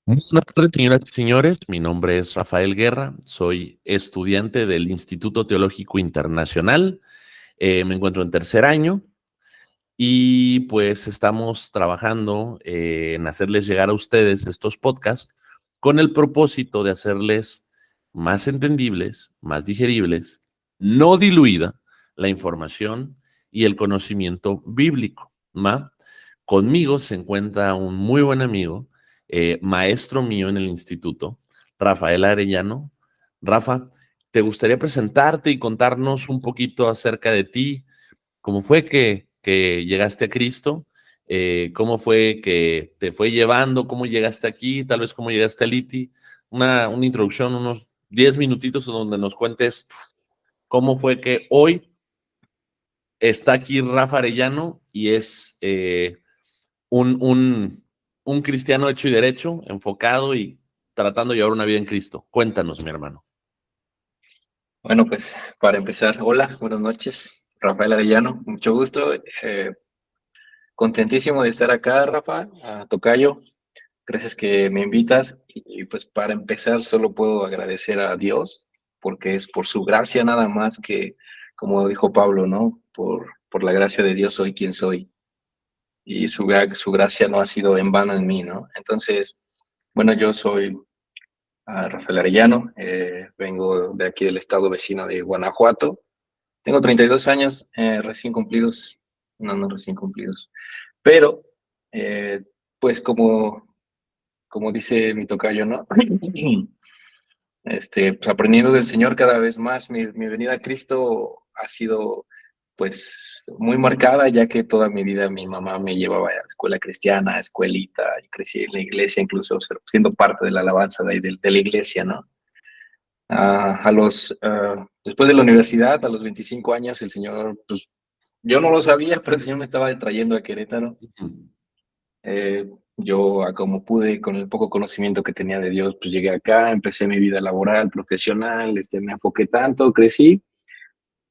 Buenas tardes, señoras y señores. Mi nombre es Rafael Guerra. Soy estudiante del Instituto Teológico Internacional. Me encuentro en tercer año y pues estamos trabajando en hacerles llegar a ustedes estos podcasts con el propósito de hacerles más entendibles, más digeribles, no diluida la información y el conocimiento bíblico. ¿Va? Conmigo se encuentra un muy buen amigo, maestro mío en el instituto, Rafael Arellano. Rafa, ¿te gustaría presentarte y contarnos un poquito acerca de ti? ¿Cómo fue que llegaste a Cristo? ¿Cómo fue que te fue llevando? ¿Cómo llegaste aquí? Tal vez cómo llegaste a Liti. Una introducción, unos 10 minutitos donde nos cuentes cómo fue que hoy está aquí Rafa Arellano y es un, un, un cristiano hecho y derecho, enfocado y tratando de llevar una vida en Cristo. Cuéntanos, mi hermano. Bueno, pues para empezar, hola, buenas noches, Rafael Arellano, mucho gusto, contentísimo de estar acá, Rafa, tocayo, gracias que me invitas pues para empezar solo puedo agradecer a Dios porque es por su gracia nada más que, como dijo Pablo, ¿no? Por la gracia de Dios soy quien soy y su gracia no ha sido en vano en mí, ¿no? Entonces, bueno, yo soy Rafael Arellano, vengo de aquí del estado vecino de Guanajuato. Tengo 32 años recién cumplidos, no recién cumplidos, pero eh, pues como dice mi tocayo, ¿no? Pues aprendiendo del Señor cada vez más, mi venida a Cristo ha sido pues muy marcada, ya que toda mi vida mi mamá me llevaba a la escuela cristiana, a escuelita, y crecí en la iglesia, incluso siendo parte de la alabanza de la iglesia, ¿no? Después de la universidad, a los 25 años, el Señor, pues yo no lo sabía, pero el Señor me estaba trayendo a Querétaro. Yo, como pude, con el poco conocimiento que tenía de Dios, pues llegué acá, empecé mi vida laboral, profesional, me enfoqué tanto, crecí.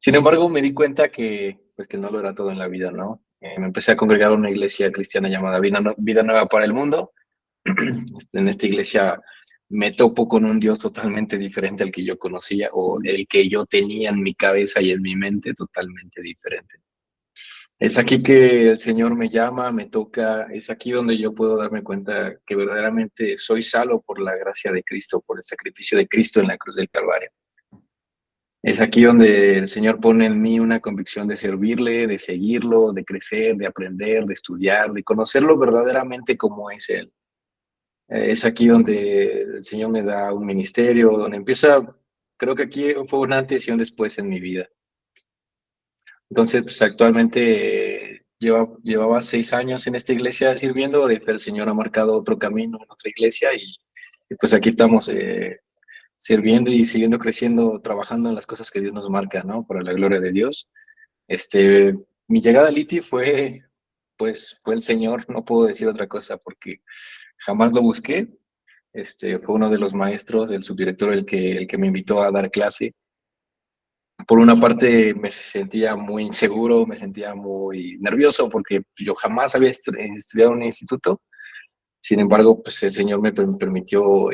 Sin embargo, me di cuenta pues, que no lo era todo en la vida, ¿no? Me empecé a congregar en una iglesia cristiana llamada Vida Nueva para el Mundo. En esta iglesia me topo con un Dios totalmente diferente al que yo conocía o el que yo tenía en mi cabeza y en mi mente, totalmente diferente. Es aquí que el Señor me llama, me toca, es aquí donde yo puedo darme cuenta que verdaderamente soy salvo por la gracia de Cristo, por el sacrificio de Cristo en la cruz del Calvario. Es aquí donde el Señor pone en mí una convicción de servirle, de seguirlo, de crecer, de aprender, de estudiar, de conocerlo verdaderamente como es Él. Es aquí donde el Señor me da un ministerio, donde empieza, creo que aquí fue un antes y un después en mi vida. Entonces, pues actualmente llevaba 6 años en esta iglesia sirviendo, pero el Señor ha marcado otro camino en otra iglesia y pues aquí estamos sirviendo y siguiendo creciendo, trabajando en las cosas que Dios nos marca, ¿no? Para la gloria de Dios. Mi llegada a Liti fue el Señor, no puedo decir otra cosa porque jamás lo busqué. Fue uno de los maestros, el subdirector, el que me invitó a dar clase. Por una parte me sentía muy inseguro, me sentía muy nervioso porque yo jamás había estudiado en un instituto. Sin embargo, pues el Señor me permitió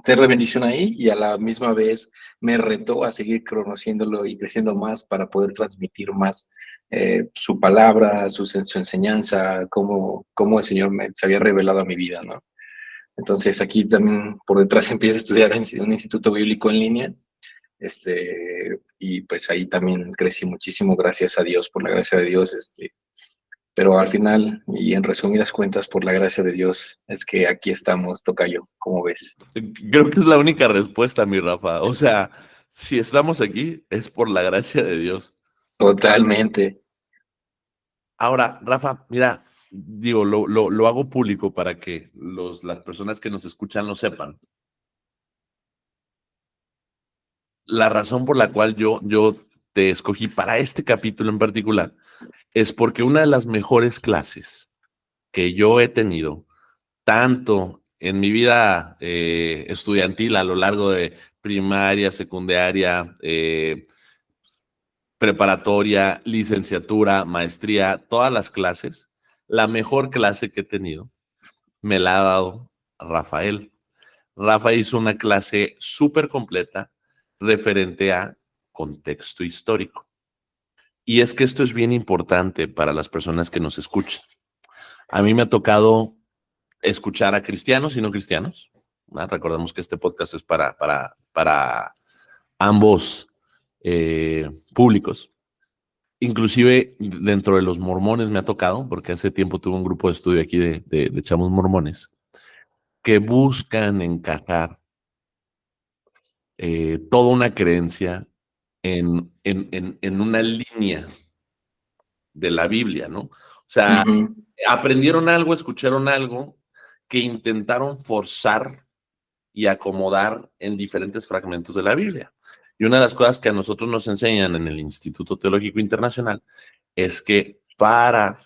ser de bendición ahí y a la misma vez me retó a seguir conociéndolo y creciendo más para poder transmitir más su palabra, su enseñanza, cómo el Señor se había revelado a mi vida, ¿no? Entonces aquí también por detrás empiezo a estudiar en un instituto bíblico en línea. Y pues ahí también crecí muchísimo, gracias a Dios, por la gracia de Dios. Pero al final, y en resumidas cuentas, por la gracia de Dios, es que aquí estamos, tocayo, como ves. Creo que es la única respuesta, mi Rafa. O sea, si estamos aquí es por la gracia de Dios. Totalmente. Ahora, Rafa, mira, digo, lo hago público para que las personas que nos escuchan lo sepan. La razón por la cual yo te escogí para este capítulo en particular es porque una de las mejores clases que yo he tenido, tanto en mi vida estudiantil a lo largo de primaria, secundaria, preparatoria, licenciatura, maestría, todas las clases, la mejor clase que he tenido me la ha dado Rafael. Rafa hizo una clase súper completa referente a contexto histórico. Y es que esto es bien importante para las personas que nos escuchan. A mí me ha tocado escuchar a cristianos y no cristianos, ¿no? Recordemos que este podcast es para ambos públicos. Inclusive dentro de los mormones me ha tocado, porque hace tiempo tuve un grupo de estudio aquí de chavos mormones, que buscan encajar toda una creencia en una línea de la Biblia, ¿no? O sea, aprendieron algo, escucharon algo que intentaron forzar y acomodar en diferentes fragmentos de la Biblia. Y una de las cosas que a nosotros nos enseñan en el Instituto Teológico Internacional es que para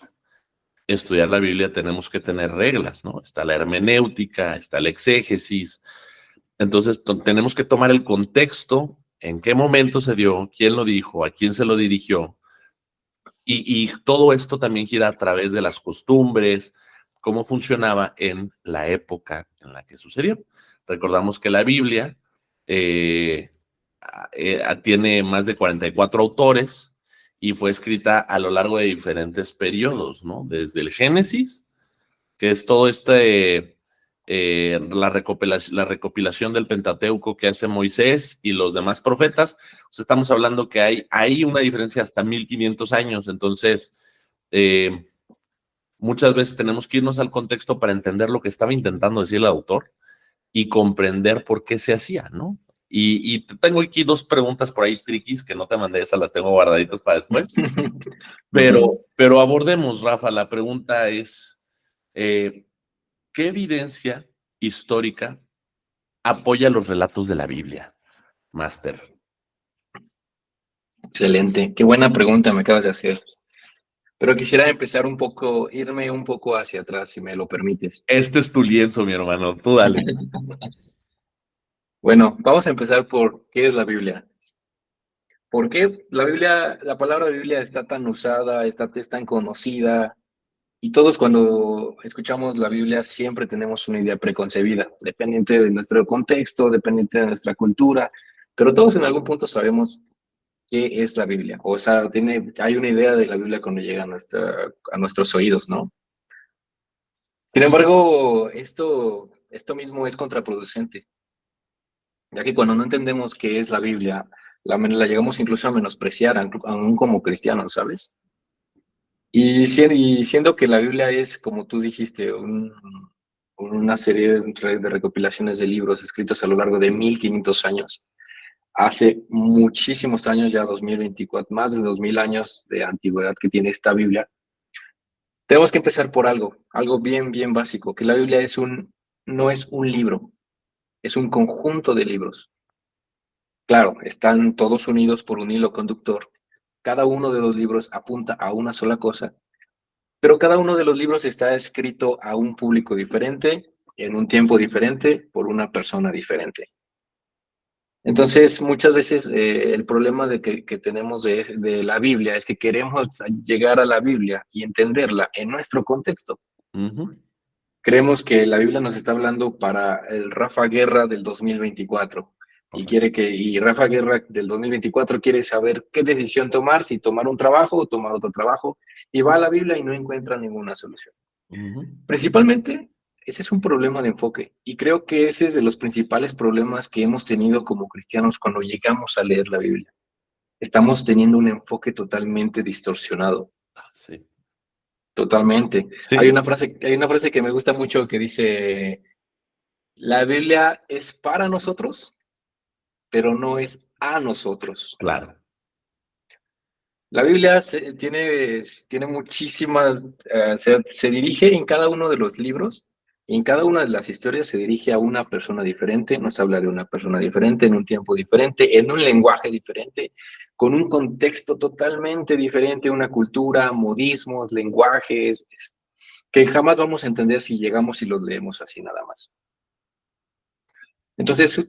estudiar la Biblia tenemos que tener reglas, ¿no? Está la hermenéutica, está la exégesis. Entonces tenemos que tomar el contexto, en qué momento se dio, quién lo dijo, a quién se lo dirigió. Y todo esto también gira a través de las costumbres, cómo funcionaba en la época en la que sucedió. Recordamos que la Biblia tiene más de 44 autores y fue escrita a lo largo de diferentes periodos, ¿no? Desde el Génesis, que es todo la recopilación del Pentateuco que hace Moisés y los demás profetas. O sea, estamos hablando que hay una diferencia hasta 1500 años. Entonces, muchas veces tenemos que irnos al contexto para entender lo que estaba intentando decir el autor y comprender por qué se hacía, ¿no? Y tengo aquí dos preguntas por ahí triquis que no te mandé, esas las tengo guardaditas para después. Pero abordemos, Rafa, la pregunta es, ¿qué evidencia histórica apoya los relatos de la Biblia, Máster? Excelente, qué buena pregunta me acabas de hacer. Pero quisiera empezar irme un poco hacia atrás, si me lo permites. Este es tu lienzo, mi hermano, tú dale. Bueno, vamos a empezar por ¿qué es la Biblia? ¿Por qué la palabra Biblia está tan usada, es tan conocida? Y todos cuando escuchamos la Biblia siempre tenemos una idea preconcebida, dependiente de nuestro contexto, dependiente de nuestra cultura, pero todos en algún punto sabemos qué es la Biblia. O sea, hay una idea de la Biblia cuando llega a nuestros oídos, ¿no? Sin embargo, esto mismo es contraproducente, ya que cuando no entendemos qué es la Biblia, la llegamos incluso a menospreciar, aún como cristianos, ¿sabes? Y siendo que la Biblia es, como tú dijiste, una serie de recopilaciones de libros escritos a lo largo de 1500 años, hace muchísimos años, ya 2024, más de 2000 años de antigüedad que tiene esta Biblia, tenemos que empezar por algo bien, bien básico, que la Biblia no es un libro, es un conjunto de libros. Claro, están todos unidos por un hilo conductor. Cada uno de los libros apunta a una sola cosa, pero cada uno de los libros está escrito a un público diferente, en un tiempo diferente, por una persona diferente. Entonces, muchas veces el problema que tenemos de la Biblia es que queremos llegar a la Biblia y entenderla en nuestro contexto. Creemos que la Biblia nos está hablando para el Rafa Guerra del 2024. Y Rafa Guerra del 2024 quiere saber qué decisión tomar, si tomar un trabajo o tomar otro trabajo, y va a la Biblia y no encuentra ninguna solución. Principalmente, ese es un problema de enfoque, y creo que ese es de los principales problemas que hemos tenido como cristianos cuando llegamos a leer la Biblia. Estamos teniendo un enfoque totalmente distorsionado. Sí. Totalmente. Sí. Hay una frase que me gusta mucho que dice, la Biblia es para nosotros, pero no es a nosotros. Claro. La Biblia tiene muchísimas, se dirige en cada uno de los libros, y en cada una de las historias se dirige a una persona diferente, nos habla de una persona diferente, en un tiempo diferente, en un lenguaje diferente, con un contexto totalmente diferente, una cultura, modismos, lenguajes, que jamás vamos a entender si llegamos y los leemos así nada más. Entonces,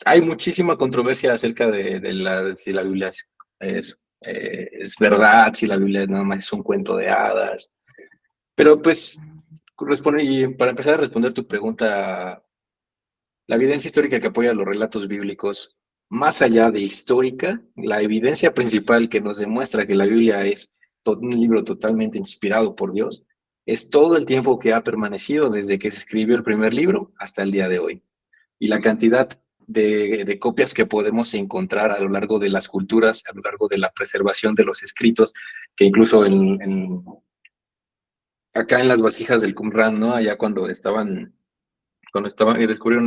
hay muchísima controversia acerca de si la Biblia es verdad, si la Biblia nada más es un cuento de hadas. Pero pues, Y para empezar a responder tu pregunta, la evidencia histórica que apoya los relatos bíblicos, más allá de histórica, la evidencia principal que nos demuestra que la Biblia es un libro totalmente inspirado por Dios, es todo el tiempo que ha permanecido desde que se escribió el primer libro hasta el día de hoy. Y la cantidad de copias que podemos encontrar a lo largo de las culturas, a lo largo de la preservación de los escritos, que incluso acá en las vasijas del Qumran, ¿no? Allá cuando descubrieron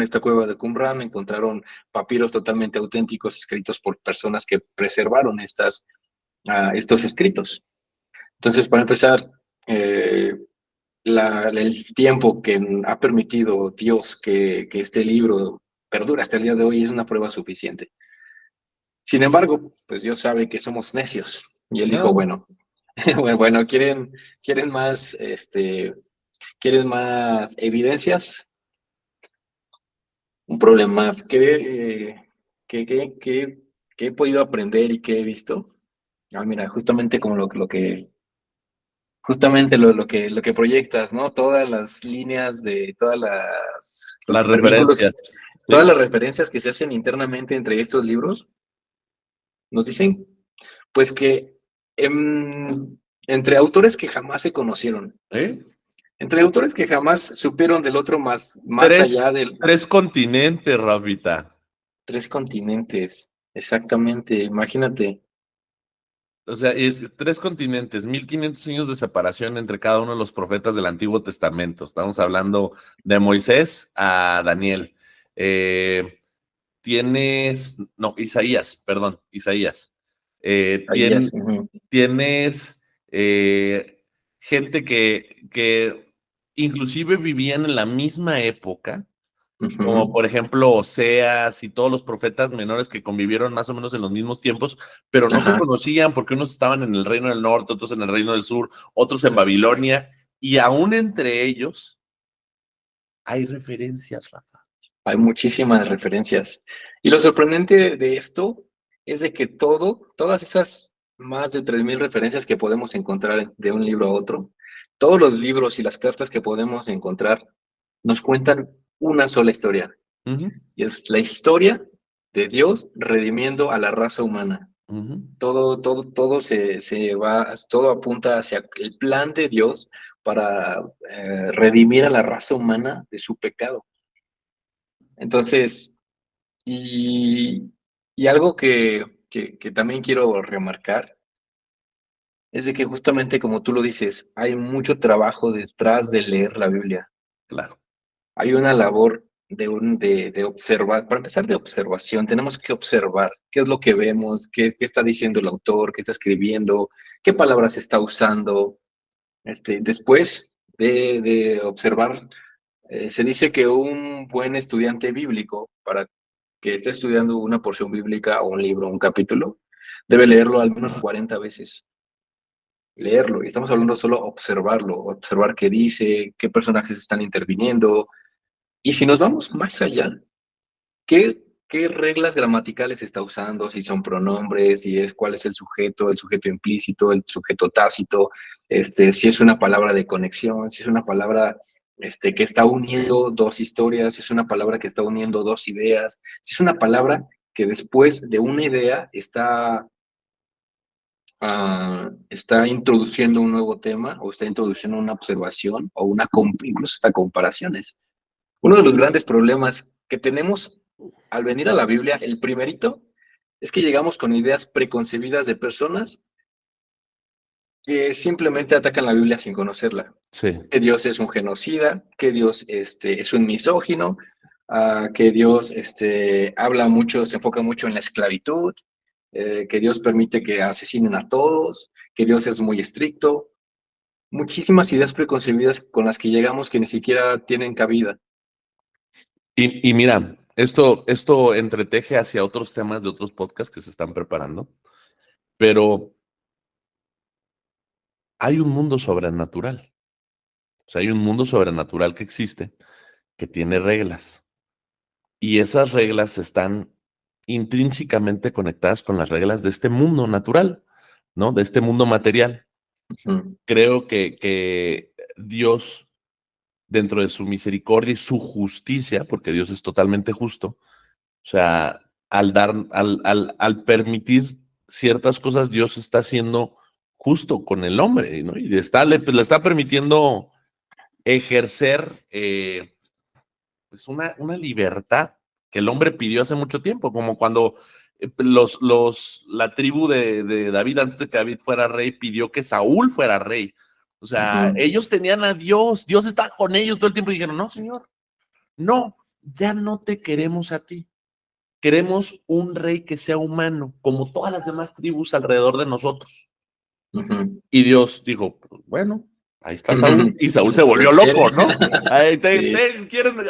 esta cueva de Qumran, encontraron papiros totalmente auténticos escritos por personas que preservaron estos escritos. Entonces, para empezar, eh, el tiempo que ha permitido Dios que este libro perdure hasta el día de hoy es una prueba suficiente. Sin embargo, pues Dios sabe que somos necios y él dijo, Claro. bueno, bueno, quieren más, quieren más evidencias. Un problema que he podido aprender y que he visto. Ah, mira, justamente como justamente lo que proyectas, ¿no? Todas las líneas de los Las hipervínculos, referencias, todas ¿sí? las referencias que se hacen internamente entre estos libros, nos dicen, pues que entre autores que jamás se conocieron, ¿Eh? entre autores que jamás supieron del otro más Tres, allá de tres continentes, Rafita. tres continentes. Exactamente, imagínate. O sea, es tres continentes, 1500 años de separación entre cada uno de los profetas del Antiguo Testamento. Estamos hablando de Moisés a Daniel. Isaías, perdón, Isaías. Eh, Ahí ya tien- tienes gente que inclusive vivían en la misma época, como por ejemplo Oseas y todos los profetas menores que convivieron más o menos en los mismos tiempos, pero no se Ajá, conocían porque unos estaban en el reino del norte, otros en el reino del sur, otros en Babilonia, y aún entre ellos hay referencias, Rafa. hay muchísimas referencias. Y lo sorprendente de esto es de que todas esas más de 3000 referencias que podemos encontrar de un libro a otro, todos los libros y las cartas que podemos encontrar nos cuentan una sola historia. Ujú, Y es la historia de Dios redimiendo a la raza humana. ujú. Todo apunta hacia el plan de Dios para redimir a la raza humana de su pecado. Entonces, y, y algo que también quiero remarcar es de que justamente como tú lo dices, hay mucho trabajo detrás de leer la Biblia. Claro. Hay una labor de observar, para empezar de observación, tenemos que observar qué es lo que vemos, qué está diciendo el autor, qué está escribiendo, qué palabras está usando. Después de observar, se dice que un buen estudiante bíblico, para que esté estudiando una porción bíblica o un libro, un capítulo, debe leerlo al menos 40 veces. Leerlo, y estamos hablando solo observarlo, observar qué dice, qué personajes están interviniendo. Y si nos vamos más allá, ¿qué reglas gramaticales está usando? Si son pronombres, si es cuál es el sujeto implícito, el sujeto tácito, si es una palabra de conexión, si es una palabra que está uniendo dos historias, si es una palabra que está uniendo dos ideas, si es una palabra que después de una idea está introduciendo un nuevo tema o está introduciendo una observación o incluso hasta comparaciones. Uno de los grandes problemas que tenemos al venir a la Biblia, el primerito, es que llegamos con ideas preconcebidas de personas que simplemente atacan la Biblia sin conocerla. Sí. Que Dios es un genocida, que Dios es un misógino, que Dios habla mucho, se enfoca mucho en la esclavitud, que Dios permite que asesinen a todos, que Dios es muy estricto. Muchísimas ideas preconcebidas con las que llegamos que ni siquiera tienen cabida. Y mira, esto entreteje hacia otros temas de otros podcasts que se están preparando, pero hay un mundo sobrenatural. O sea, hay un mundo sobrenatural que existe, que tiene reglas. Y esas reglas están intrínsecamente conectadas con las reglas de este mundo natural, ¿no? De este mundo material. Ujú. Creo que Dios dentro de su misericordia y su justicia, porque Dios es totalmente justo, o sea, al permitir ciertas cosas, Dios está siendo justo con el hombre, ¿no? Y le está permitiendo ejercer pues una libertad que el hombre pidió hace mucho tiempo, como cuando la tribu de David, antes de que David fuera rey, pidió que Saúl fuera rey. O sea, ellos tenían a Dios, Dios estaba con ellos todo el tiempo y dijeron, no, Señor, no, ya no te queremos a ti. Queremos un rey que sea humano, como todas las demás tribus alrededor de nosotros. Y Dios dijo, bueno, ahí está Saúl. Y Saúl se volvió loco, ¿no? Ahí,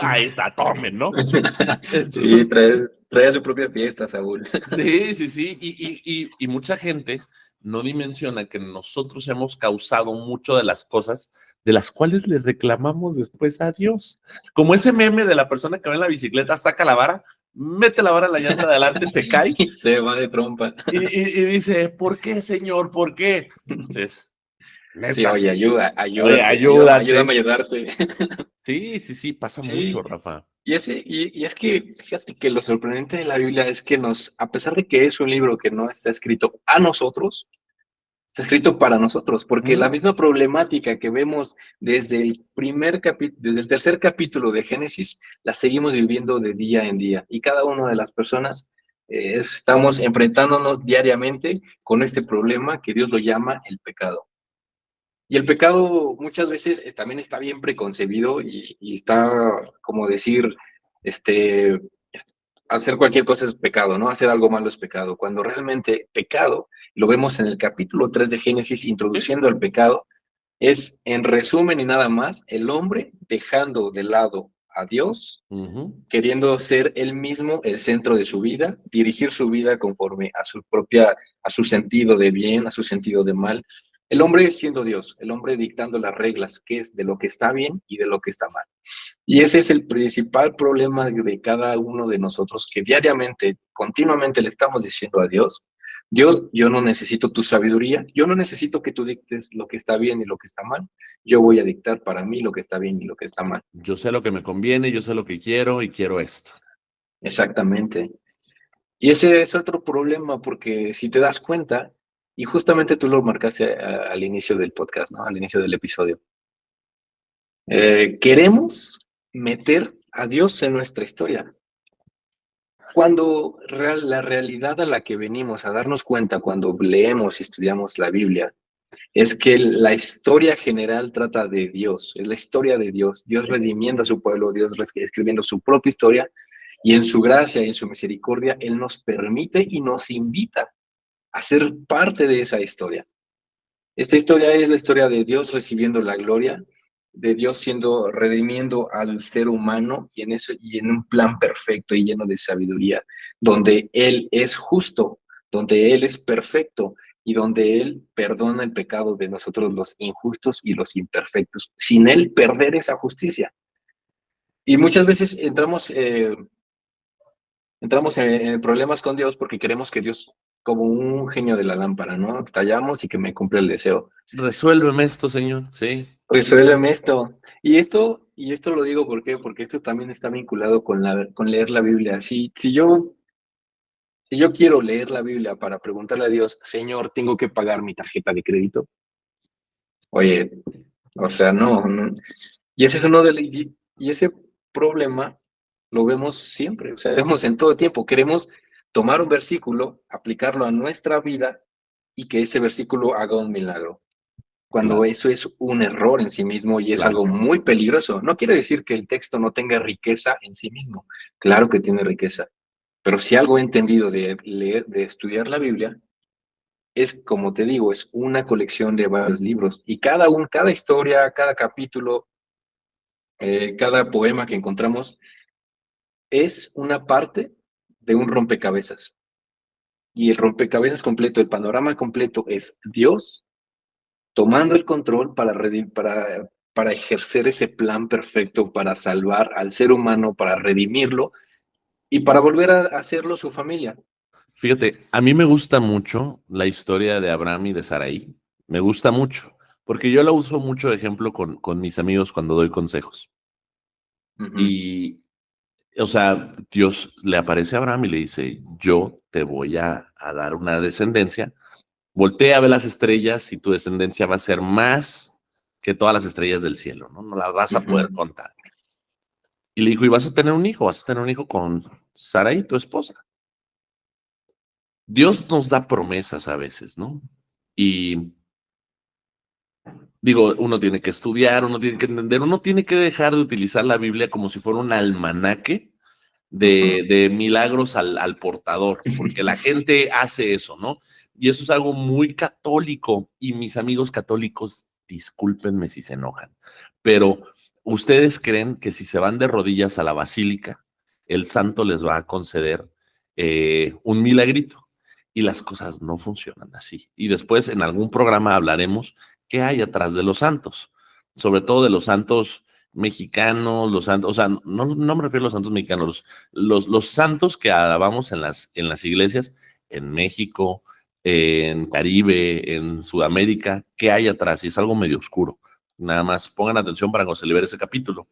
ahí está, tomen, ¿no? Sí, trae su propia fiesta, Saúl. Sí. Y mucha gente no dimensiona que nosotros hemos causado mucho de las cosas de las cuales le reclamamos después a Dios. Como ese meme de la persona que va en la bicicleta, saca la vara, mete la vara en la llanta de adelante, se cae. Y se va de trompa. Y dice, ¿por qué, Señor? ¿Por qué? Entonces, neta. Sí, oye, ayúdame ayúdate. a ayudarte. Sí, pasa mucho, Rafa. Y es que, fíjate que lo sorprendente de la Biblia es que a pesar de que es un libro que no está escrito a nosotros, está escrito para nosotros, porque la misma problemática que vemos desde el tercer capítulo de Génesis, la seguimos viviendo de día en día. Y cada una de las personas estamos enfrentándonos diariamente con este problema que Dios lo llama el pecado. Y el pecado muchas veces también está bien preconcebido y está, como decir, hacer cualquier cosa es pecado, ¿no? Hacer algo malo es pecado. Cuando realmente pecado, lo vemos en el capítulo 3 de Génesis, introduciendo el pecado, es, en resumen y nada más, el hombre dejando de lado a Dios, queriendo ser él mismo el centro de su vida, dirigir su vida conforme a su sentido de bien, a su sentido de mal. El hombre siendo Dios, el hombre dictando las reglas, que es de lo que está bien y de lo que está mal. Y ese es el principal problema de cada uno de nosotros, que diariamente, continuamente le estamos diciendo a Dios, Dios, yo no necesito tu sabiduría, yo no necesito que tú dictes lo que está bien y lo que está mal, yo voy a dictar para mí lo que está bien y lo que está mal. Yo sé lo que me conviene, yo sé lo que quiero y quiero esto. Exactamente. Y ese es otro problema, porque si te das cuenta, y justamente tú lo marcaste al inicio del podcast, ¿no? Al inicio del episodio. Queremos meter a Dios en nuestra historia. Cuando la realidad a la que venimos a darnos cuenta cuando leemos y estudiamos la Biblia es que la historia general trata de Dios, es la historia de Dios, Dios redimiendo a su pueblo, Dios escribiendo su propia historia, y en su gracia y en su misericordia Él nos permite y nos invita a ser parte de esa historia. Esta historia es la historia de Dios recibiendo la gloria, de Dios redimiendo al ser humano y en un plan perfecto y lleno de sabiduría, donde Él es justo, donde Él es perfecto y donde Él perdona el pecado de nosotros los injustos y los imperfectos, sin Él perder esa justicia. Y muchas veces entramos en problemas con Dios porque queremos que Dios, como un genio de la lámpara, ¿no? Tallamos y que me cumpla el deseo. Resuélveme esto, Señor, sí. Resuélveme esto. Y esto lo digo porque esto también está vinculado con leer la Biblia. Si yo quiero leer la Biblia para preguntarle a Dios, Señor, tengo que pagar mi tarjeta de crédito. Oye, o sea, no. Y ese es y ese problema lo vemos siempre, o sea, vemos en todo tiempo. Queremos tomar un versículo, aplicarlo a nuestra vida y que ese versículo haga un milagro, cuando eso es un error en sí mismo y es algo muy peligroso. No quiere decir que el texto no tenga riqueza en sí mismo. Claro que tiene riqueza. Pero si algo he entendido de leer, de estudiar la Biblia, es, como te digo, es una colección de varios libros. Y cada historia, cada capítulo, cada poema que encontramos es una parte de un rompecabezas. Y el rompecabezas completo, el panorama completo es Dios tomando el control para ejercer ese plan perfecto, para salvar al ser humano, para redimirlo y para volver a hacerlo su familia. Fíjate, a mí me gusta mucho la historia de Abraham y de Sarai. Me gusta mucho, porque yo la uso mucho de ejemplo con mis amigos cuando doy consejos. Ujú. Y, o sea, Dios le aparece a Abraham y le dice, yo te voy a dar una descendencia. Voltea a ver las estrellas y tu descendencia va a ser más que todas las estrellas del cielo, ¿no? No las vas a poder Ujú. contar. Y le dijo, y vas a tener un hijo, vas a tener un hijo con Sarai, tu esposa. Dios nos da promesas a veces, ¿no? Y digo, uno tiene que estudiar, uno tiene que entender, uno tiene que dejar de utilizar la Biblia como si fuera un almanaque Ujú. de milagros al portador, porque la gente hace eso, ¿no? Y eso es algo muy católico. Y mis amigos católicos, discúlpenme si se enojan, pero ustedes creen que si se van de rodillas a la basílica, el santo les va a conceder un milagrito. Y las cosas no funcionan así. Y después en algún programa hablaremos qué hay atrás de los santos, sobre todo de los santos mexicanos, los santos, o sea, no me refiero a los santos mexicanos, los santos que alabamos en las iglesias, en México, en Caribe, en Sudamérica, ¿qué hay atrás? Y es algo medio oscuro. Nada más pongan atención para cuando se libere ese capítulo.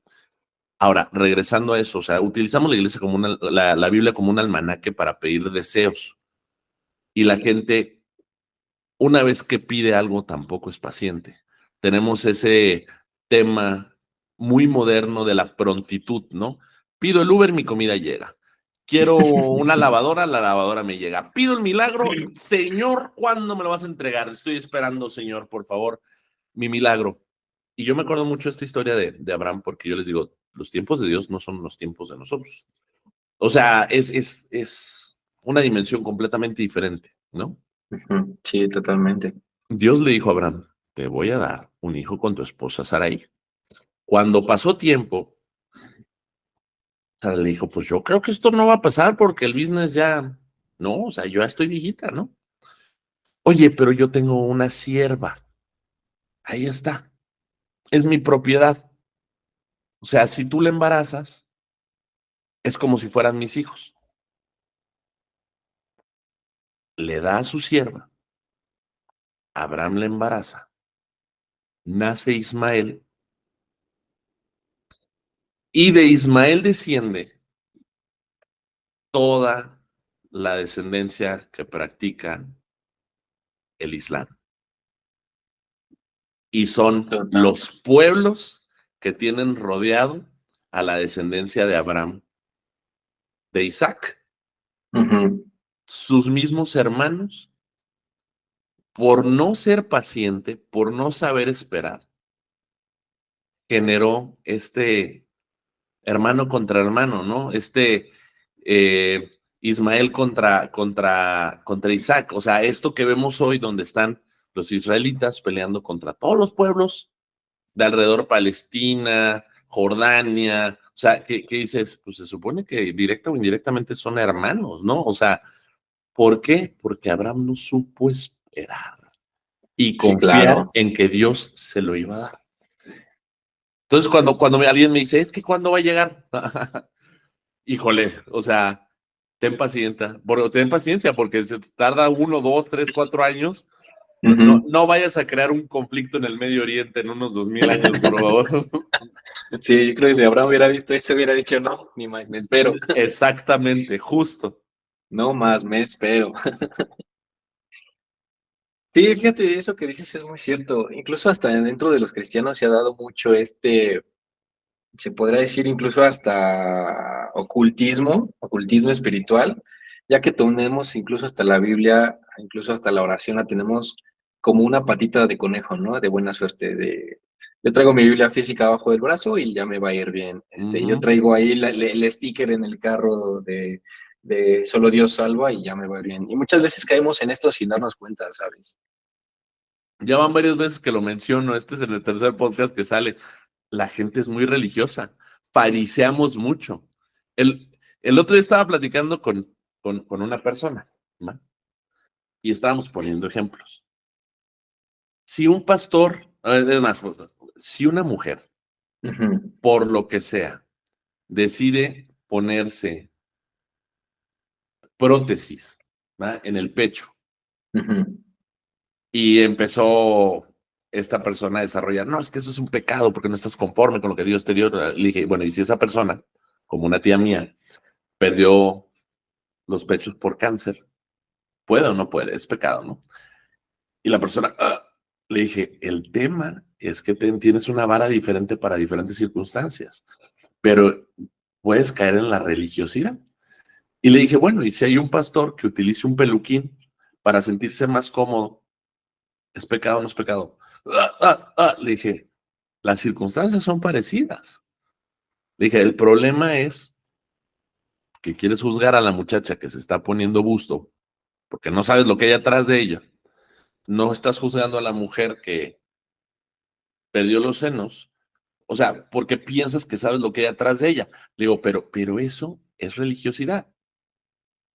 Ahora, regresando a eso, o sea, utilizamos la iglesia como la Biblia como un almanaque para pedir deseos. Y la gente, una vez que pide algo, tampoco es paciente. Tenemos ese tema muy moderno de la prontitud, ¿no? Pido el Uber, mi comida llega. Quiero una lavadora, la lavadora me llega. Pido el milagro, Señor, ¿cuándo me lo vas a entregar? Estoy esperando, Señor, por favor, mi milagro. Y yo me acuerdo mucho de esta historia de Abraham porque yo les digo, los tiempos de Dios no son los tiempos de nosotros. O sea, es una dimensión completamente diferente, ¿no? Ujú. Sí, totalmente. Dios le dijo a Abraham, te voy a dar un hijo con tu esposa Sarai. Cuando pasó tiempo, Sara le dijo, pues yo creo que esto no va a pasar porque el business ya, no, o sea, yo ya estoy viejita, ¿no? Oye, pero yo tengo una sierva, ahí está, es mi propiedad. O sea, si tú la embarazas, es como si fueran mis hijos. Le da a su sierva, Abraham la embaraza, nace Ismael y de Ismael desciende toda la descendencia que practica el Islam. Y son Total. los pueblos que tienen rodeado a la descendencia de Abraham, de Isaac, Ujú. sus mismos hermanos, por no ser paciente, por no saber esperar, generó este hermano contra hermano, ¿no? Eh, Ismael contra Isaac. O sea, esto que vemos hoy donde están los israelitas peleando contra todos los pueblos de alrededor, Palestina, Jordania. O sea, ¿qué dices? Pues se supone que directa o indirectamente son hermanos, ¿no? O sea, ¿por qué? Porque Abraham no supo esperar y Sí, confiar claro. en que Dios se lo iba a dar. Entonces, cuando alguien me dice, es que ¿cuándo va a llegar? Híjole, o sea, ten paciencia, porque se tarda 1, 2, 3, 4 años. Ujú. No vayas a crear un conflicto en el Medio Oriente en unos 2000 años, por favor. Sí, yo creo que si Abraham hubiera visto eso, hubiera dicho, no, ni más, me espero. Exactamente, justo. No más, me espero. Sí, fíjate, eso que dices es muy cierto. Incluso hasta dentro de los cristianos se ha dado mucho se podría decir incluso hasta ocultismo espiritual, ya que tenemos incluso hasta la Biblia, incluso hasta la oración la tenemos como una patita de conejo, ¿no? De buena suerte, yo traigo mi Biblia física abajo del brazo y ya me va a ir bien. Yo Ujú. traigo ahí el sticker en el carro de solo Dios salva y ya me va a ir bien. Y muchas veces caemos en esto sin darnos cuenta, ¿sabes? Ya van varias veces que lo menciono, este es el tercer podcast que sale. La gente es muy religiosa, pariseamos mucho. El otro día estaba platicando con una persona, ¿no? Y estábamos poniendo ejemplos. Si un pastor, es más, si una mujer, Ujú. por lo que sea, decide ponerse prótesis, ¿va? En el pecho Ujú. y empezó esta persona a desarrollar, no, es que eso es un pecado porque no estás conforme con lo que Dios te dio. Le dije, bueno, y si esa persona, como una tía mía, perdió los pechos por cáncer, ¿puede o no puede? Es pecado, ¿no? Y la persona, le dije, el tema es que tienes una vara diferente para diferentes circunstancias, pero puedes caer en la religiosidad. Y le dije, bueno, y si hay un pastor que utilice un peluquín para sentirse más cómodo, ¿es pecado o no es pecado? Le dije, las circunstancias son parecidas. Le dije, el problema es que quieres juzgar a la muchacha que se está poniendo busto porque no sabes lo que hay atrás de ella. No estás juzgando a la mujer que perdió los senos, o sea, porque piensas que sabes lo que hay atrás de ella. Le digo, pero eso es religiosidad.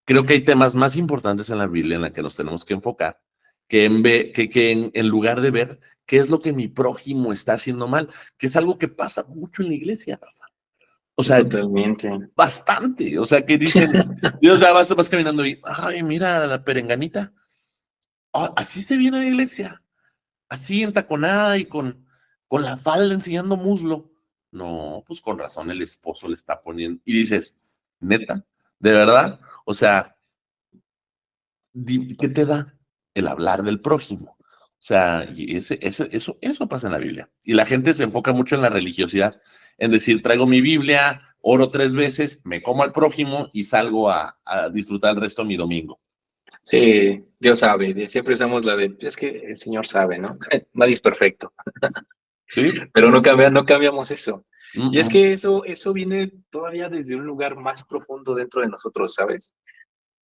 Creo que hay temas más importantes en la Biblia en la que nos tenemos que enfocar, en lugar de ver qué es lo que mi prójimo está haciendo mal, que es algo que pasa mucho en la iglesia, Rafa. O Sí, sea, totalmente. bastante. O sea, que dicen, Dios, ya vas caminando y, ay, mira la perenganita. Así se viene a la iglesia, así entaconada y con la falda enseñando muslo. No, pues con razón el esposo le está poniendo. Y dices, neta, de verdad, o sea, ¿qué te da el hablar del prójimo? O sea, y eso pasa en la Biblia. Y la gente se enfoca mucho en la religiosidad, en decir, traigo mi Biblia, oro 3 veces, me como al prójimo y salgo a disfrutar el resto de mi domingo. Sí, Dios sabe, siempre usamos la de, es que el Señor sabe, ¿no? Nadie es perfecto, ¿Sí? pero no cambiamos eso. Y es Mm, que eso viene todavía desde un lugar más profundo dentro de nosotros, ¿sabes?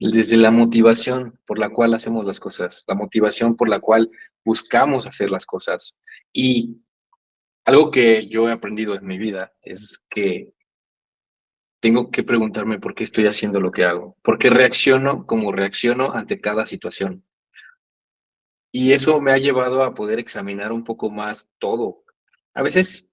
Desde la motivación por la cual hacemos las cosas, la motivación por la cual buscamos hacer las cosas. Y algo que yo he aprendido en mi vida es que tengo que preguntarme por qué estoy haciendo lo que hago, por qué reacciono como reacciono ante cada situación. Y eso me ha llevado a poder examinar un poco más todo. A veces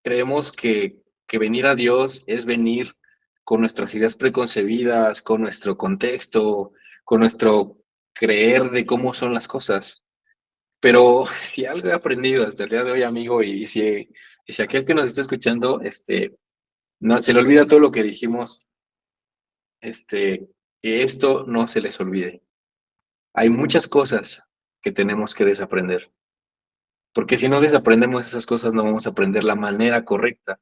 creemos que venir a Dios es venir con nuestras ideas preconcebidas, con nuestro contexto, con nuestro creer de cómo son las cosas. Pero si algo he aprendido hasta el día de hoy, amigo, y si aquel que nos está escuchando, no se le olvida todo lo que dijimos, que esto no se les olvide. Hay muchas cosas que tenemos que desaprender. Porque si no desaprendemos esas cosas, no vamos a aprender la manera correcta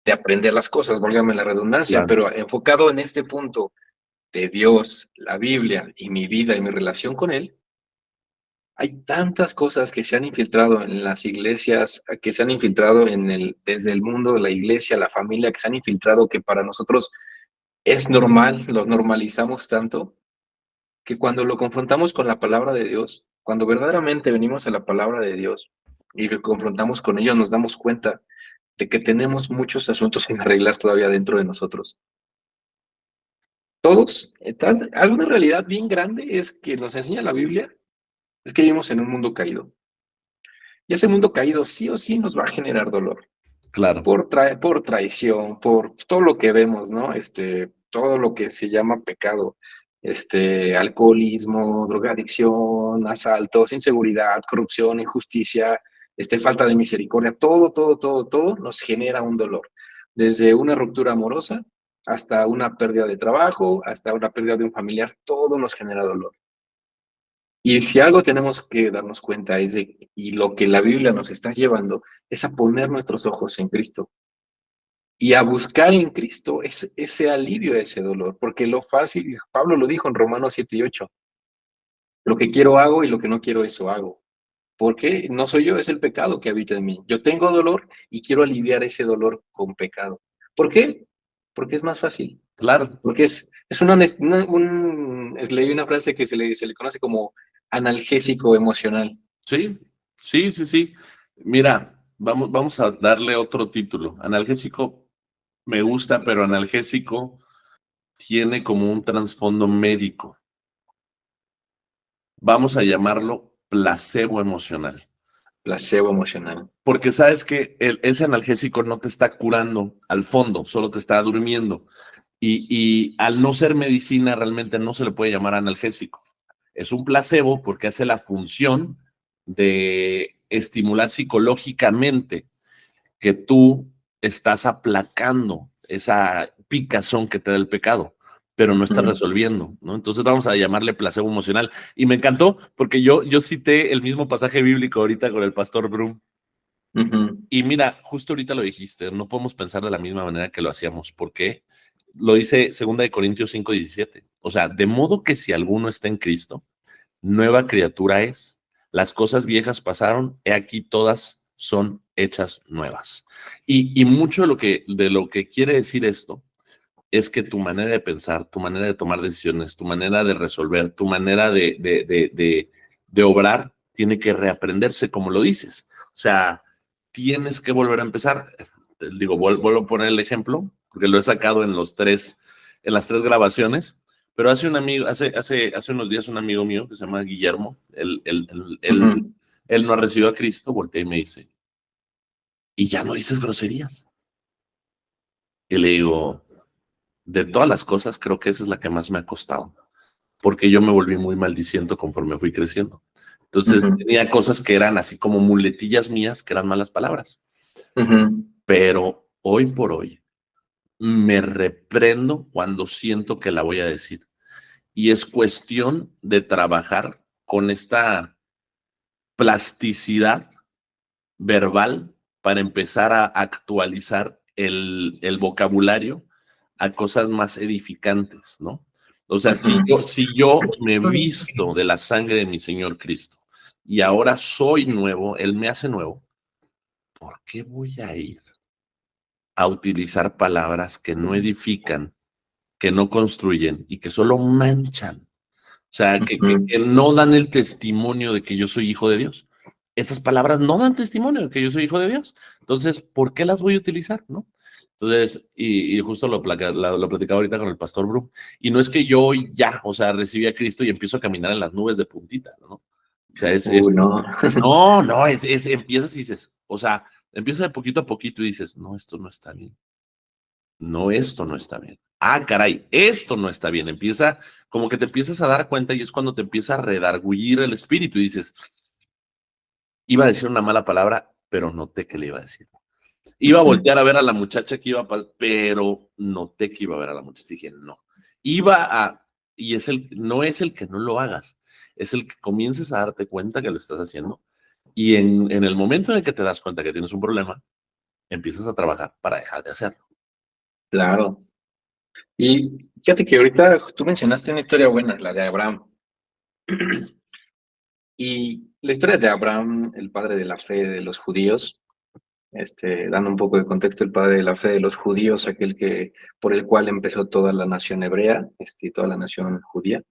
de aprender las cosas, válgame la redundancia, claro. pero enfocado en este punto de Dios, la Biblia y mi vida y mi relación con Él, hay tantas cosas que se han infiltrado en las iglesias, que se han infiltrado desde el mundo de la iglesia, la familia, que se han infiltrado que para nosotros es normal, los normalizamos tanto, que cuando lo confrontamos con la palabra de Dios, cuando verdaderamente venimos a la palabra de Dios y lo confrontamos con ello, nos damos cuenta de que tenemos muchos asuntos sin arreglar todavía dentro de nosotros. Todos, alguna realidad bien grande es que nos enseña la Biblia, es que vivimos en un mundo caído. Y ese mundo caído sí o sí nos va a generar dolor, Claro, por traición, por todo lo que vemos, ¿no? Todo lo que se llama pecado, alcoholismo, drogadicción, asaltos, inseguridad, corrupción, injusticia, falta de misericordia, todo nos genera un dolor. Desde una ruptura amorosa hasta una pérdida de trabajo, hasta una pérdida de un familiar, todo nos genera dolor. Y si algo tenemos que darnos cuenta y lo que la Biblia nos está llevando, es a poner nuestros ojos en Cristo y a buscar en Cristo ese alivio de ese dolor, porque lo fácil, Pablo lo dijo en Romanos 7:8, lo que quiero hago y lo que no quiero eso hago. Porque no soy yo, es el pecado que habita en mí. Yo tengo dolor y quiero aliviar ese dolor con pecado. ¿Por qué? Porque es más fácil. claro. Porque leí una frase que se le conoce como analgésico emocional. Sí, sí, sí, sí. Mira, vamos a darle otro título. Analgésico me gusta, pero analgésico tiene como un trasfondo médico. Vamos a llamarlo placebo emocional. Placebo emocional. Porque sabes que ese analgésico no te está curando al fondo, solo te está durmiendo. Y al no ser medicina, realmente no se le puede llamar analgésico. Es un placebo porque hace la función de estimular psicológicamente que tú estás aplacando esa picazón que te da el pecado, pero no estás resolviendo, ¿no? Entonces vamos a llamarle placebo emocional. Y me encantó porque yo cité el mismo pasaje bíblico ahorita con el pastor Brum. Y mira, justo ahorita lo dijiste, no podemos pensar de la misma manera que lo hacíamos. ¿Por qué? Lo dice 2 Corintios 5:17. O sea, de modo que si alguno está en Cristo, nueva criatura es. Las cosas viejas pasaron, he aquí todas son hechas nuevas. Y mucho de lo que quiere decir esto es que tu manera de pensar, tu manera de tomar decisiones, tu manera de resolver, tu manera de obrar, tiene que reaprenderse, como lo dices. O sea, tienes que volver a empezar. Digo, vuelvo a poner el ejemplo, porque lo he sacado en las tres grabaciones, pero hace unos días un amigo mío que se llama Guillermo, él no ha recibido a Cristo, voltea y me dice, ¿y ya no dices groserías? Y le digo, de todas las cosas, creo que esa es la que más me ha costado, porque yo me volví muy maldiciendo conforme fui creciendo. Entonces tenía cosas que eran así como muletillas mías, que eran malas palabras. Pero hoy por hoy me reprendo cuando siento que la voy a decir. Y es cuestión de trabajar con esta plasticidad verbal para empezar a actualizar el vocabulario a cosas más edificantes, ¿no? O sea, si yo me visto de la sangre de mi Señor Cristo y ahora soy nuevo, Él me hace nuevo, ¿por qué voy a ir a utilizar palabras que no edifican, que no construyen y que solo manchan? O sea, que no dan el testimonio de que yo soy hijo de Dios. Esas palabras no dan testimonio de que yo soy hijo de Dios. Entonces, ¿por qué las voy a utilizar? ¿No? Entonces, y justo lo platicaba ahorita con el pastor Brum, y no es que yo ya, o sea, recibí a Cristo y empiezo a caminar en las nubes de puntita, ¿no? O sea, No. no, empiezas y dices, o sea, empieza de poquito a poquito y dices, no, esto no está bien. No, esto no está bien. Ah, caray, esto no está bien. Empieza, como que te empiezas a dar cuenta y es cuando te empieza a redargullir el espíritu y dices, iba a decir una mala palabra, pero noté que le iba a decir. Iba a voltear a ver a la muchacha que pero noté que iba a ver a la muchacha. Dije, no. Y no es el que no lo hagas, es el que comiences a darte cuenta que lo estás haciendo. Y en el momento en el que te das cuenta que tienes un problema, empiezas a trabajar para dejar de hacerlo. Claro. Y fíjate que ahorita tú mencionaste una historia buena, la de Abraham. Y la historia de Abraham, el padre de la fe de los judíos, dando un poco de contexto, el padre de la fe de los judíos, por el cual empezó toda la nación hebrea, y toda la nación judía,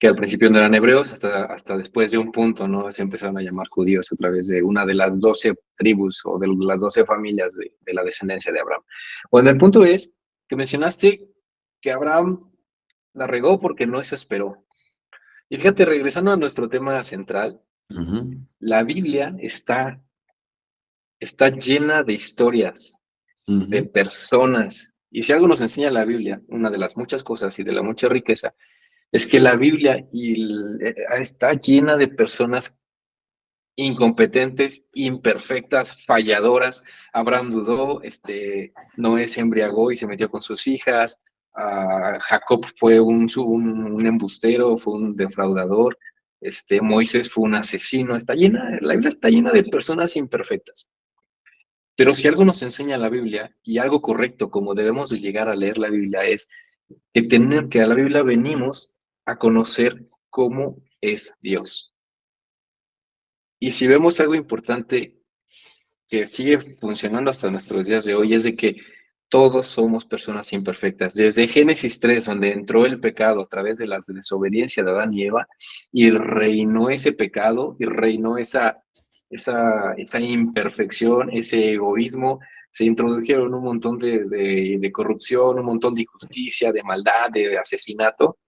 que al principio no eran hebreos, hasta después de un punto, ¿no? Se empezaron a llamar judíos a través de una de las 12 tribus o de las 12 familias de la descendencia de Abraham. Bueno, el punto es que mencionaste que Abraham la regó porque no se esperó. Y fíjate, regresando a nuestro tema central, la Biblia está llena de historias, de personas. Y si algo nos enseña la Biblia, una de las muchas cosas y de la mucha riqueza, es que la Biblia está llena de personas incompetentes, imperfectas, falladoras. Abraham dudó, Noé se embriagó y se metió con sus hijas. Jacob fue un embustero, fue un defraudador. Moisés fue un asesino. La Biblia está llena de personas imperfectas. Pero si algo nos enseña la Biblia, y algo correcto como debemos de llegar a leer la Biblia, es que a la Biblia venimos a conocer cómo es Dios. Y si vemos algo importante que sigue funcionando hasta nuestros días de hoy, es de que todos somos personas imperfectas. Desde Génesis 3, donde entró el pecado a través de la desobediencia de Adán y Eva, y reinó ese pecado, y reinó esa imperfección, ese egoísmo, se introdujeron un montón de corrupción, un montón de injusticia, de maldad, de asesinato.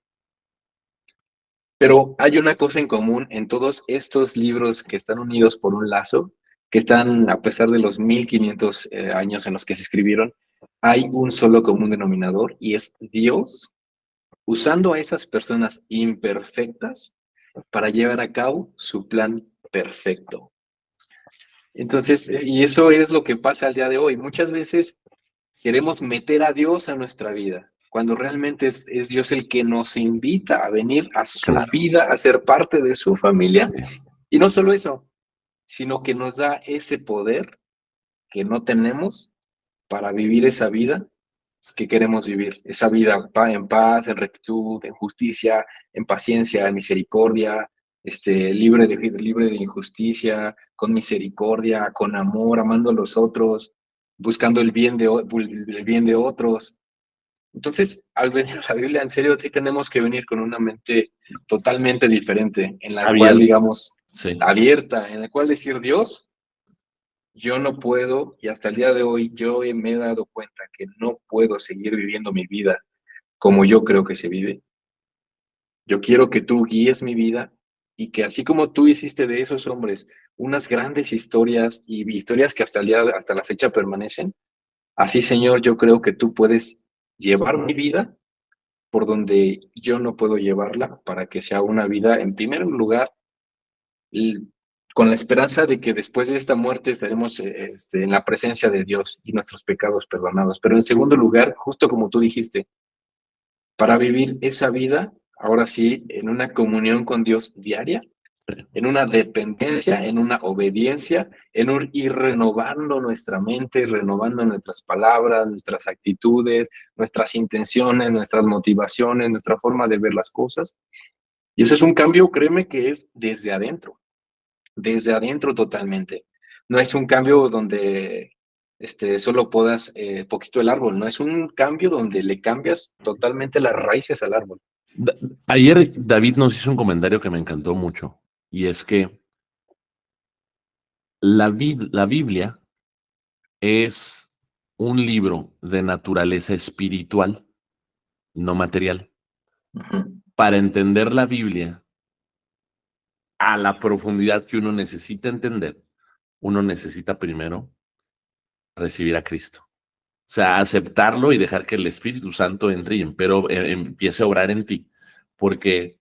Pero hay una cosa en común en todos estos libros que están unidos por un lazo, que están, a pesar de los 1500 años en los que se escribieron, hay un solo común denominador, y es Dios usando a esas personas imperfectas para llevar a cabo su plan perfecto. Entonces, y eso es lo que pasa al día de hoy. Muchas veces queremos meter a Dios a nuestra vida, cuando realmente es Dios el que nos invita a venir a su Claro. vida, a ser parte de su familia. Sí. Y no solo eso, sino que nos da ese poder que no tenemos para vivir esa vida que queremos vivir, esa vida en paz, en rectitud, en justicia, en paciencia, en misericordia, libre de injusticia, con misericordia, con amor, amando a los otros, buscando el bien de otros. Entonces, al venir a la Biblia, en serio, sí tenemos que venir con una mente totalmente diferente, en la cual, Abierto. digamos, Sí. abierta, en la cual decir, Dios, yo no puedo, y hasta el día de hoy me he dado cuenta que no puedo seguir viviendo mi vida como yo creo que se vive. Yo quiero que tú guíes mi vida y que así como tú hiciste de esos hombres unas grandes historias y historias que hasta la fecha permanecen, así, Señor, yo creo que tú puedes llevar mi vida por donde yo no puedo llevarla para que sea una vida, en primer lugar, y con la esperanza de que después de esta muerte estaremos en la presencia de Dios y nuestros pecados perdonados. Pero en segundo lugar, justo como tú dijiste, para vivir esa vida, ahora sí, en una comunión con Dios diaria, en una dependencia, en una obediencia, en un ir renovando nuestra mente, renovando nuestras palabras, nuestras actitudes, nuestras intenciones, nuestras motivaciones, nuestra forma de ver las cosas. Y eso es un cambio, créeme, que es desde adentro totalmente. No es un cambio donde solo podas poquito el árbol, no es un cambio donde le cambias totalmente las raíces al árbol. Ayer David nos hizo un comentario que me encantó mucho, y es que la Biblia es un libro de naturaleza espiritual, no material. Ujú. Para entender la Biblia a la profundidad que uno necesita entender, uno necesita primero recibir a Cristo. O sea, aceptarlo y dejar que el Espíritu Santo entre y empiece a obrar en ti. Porque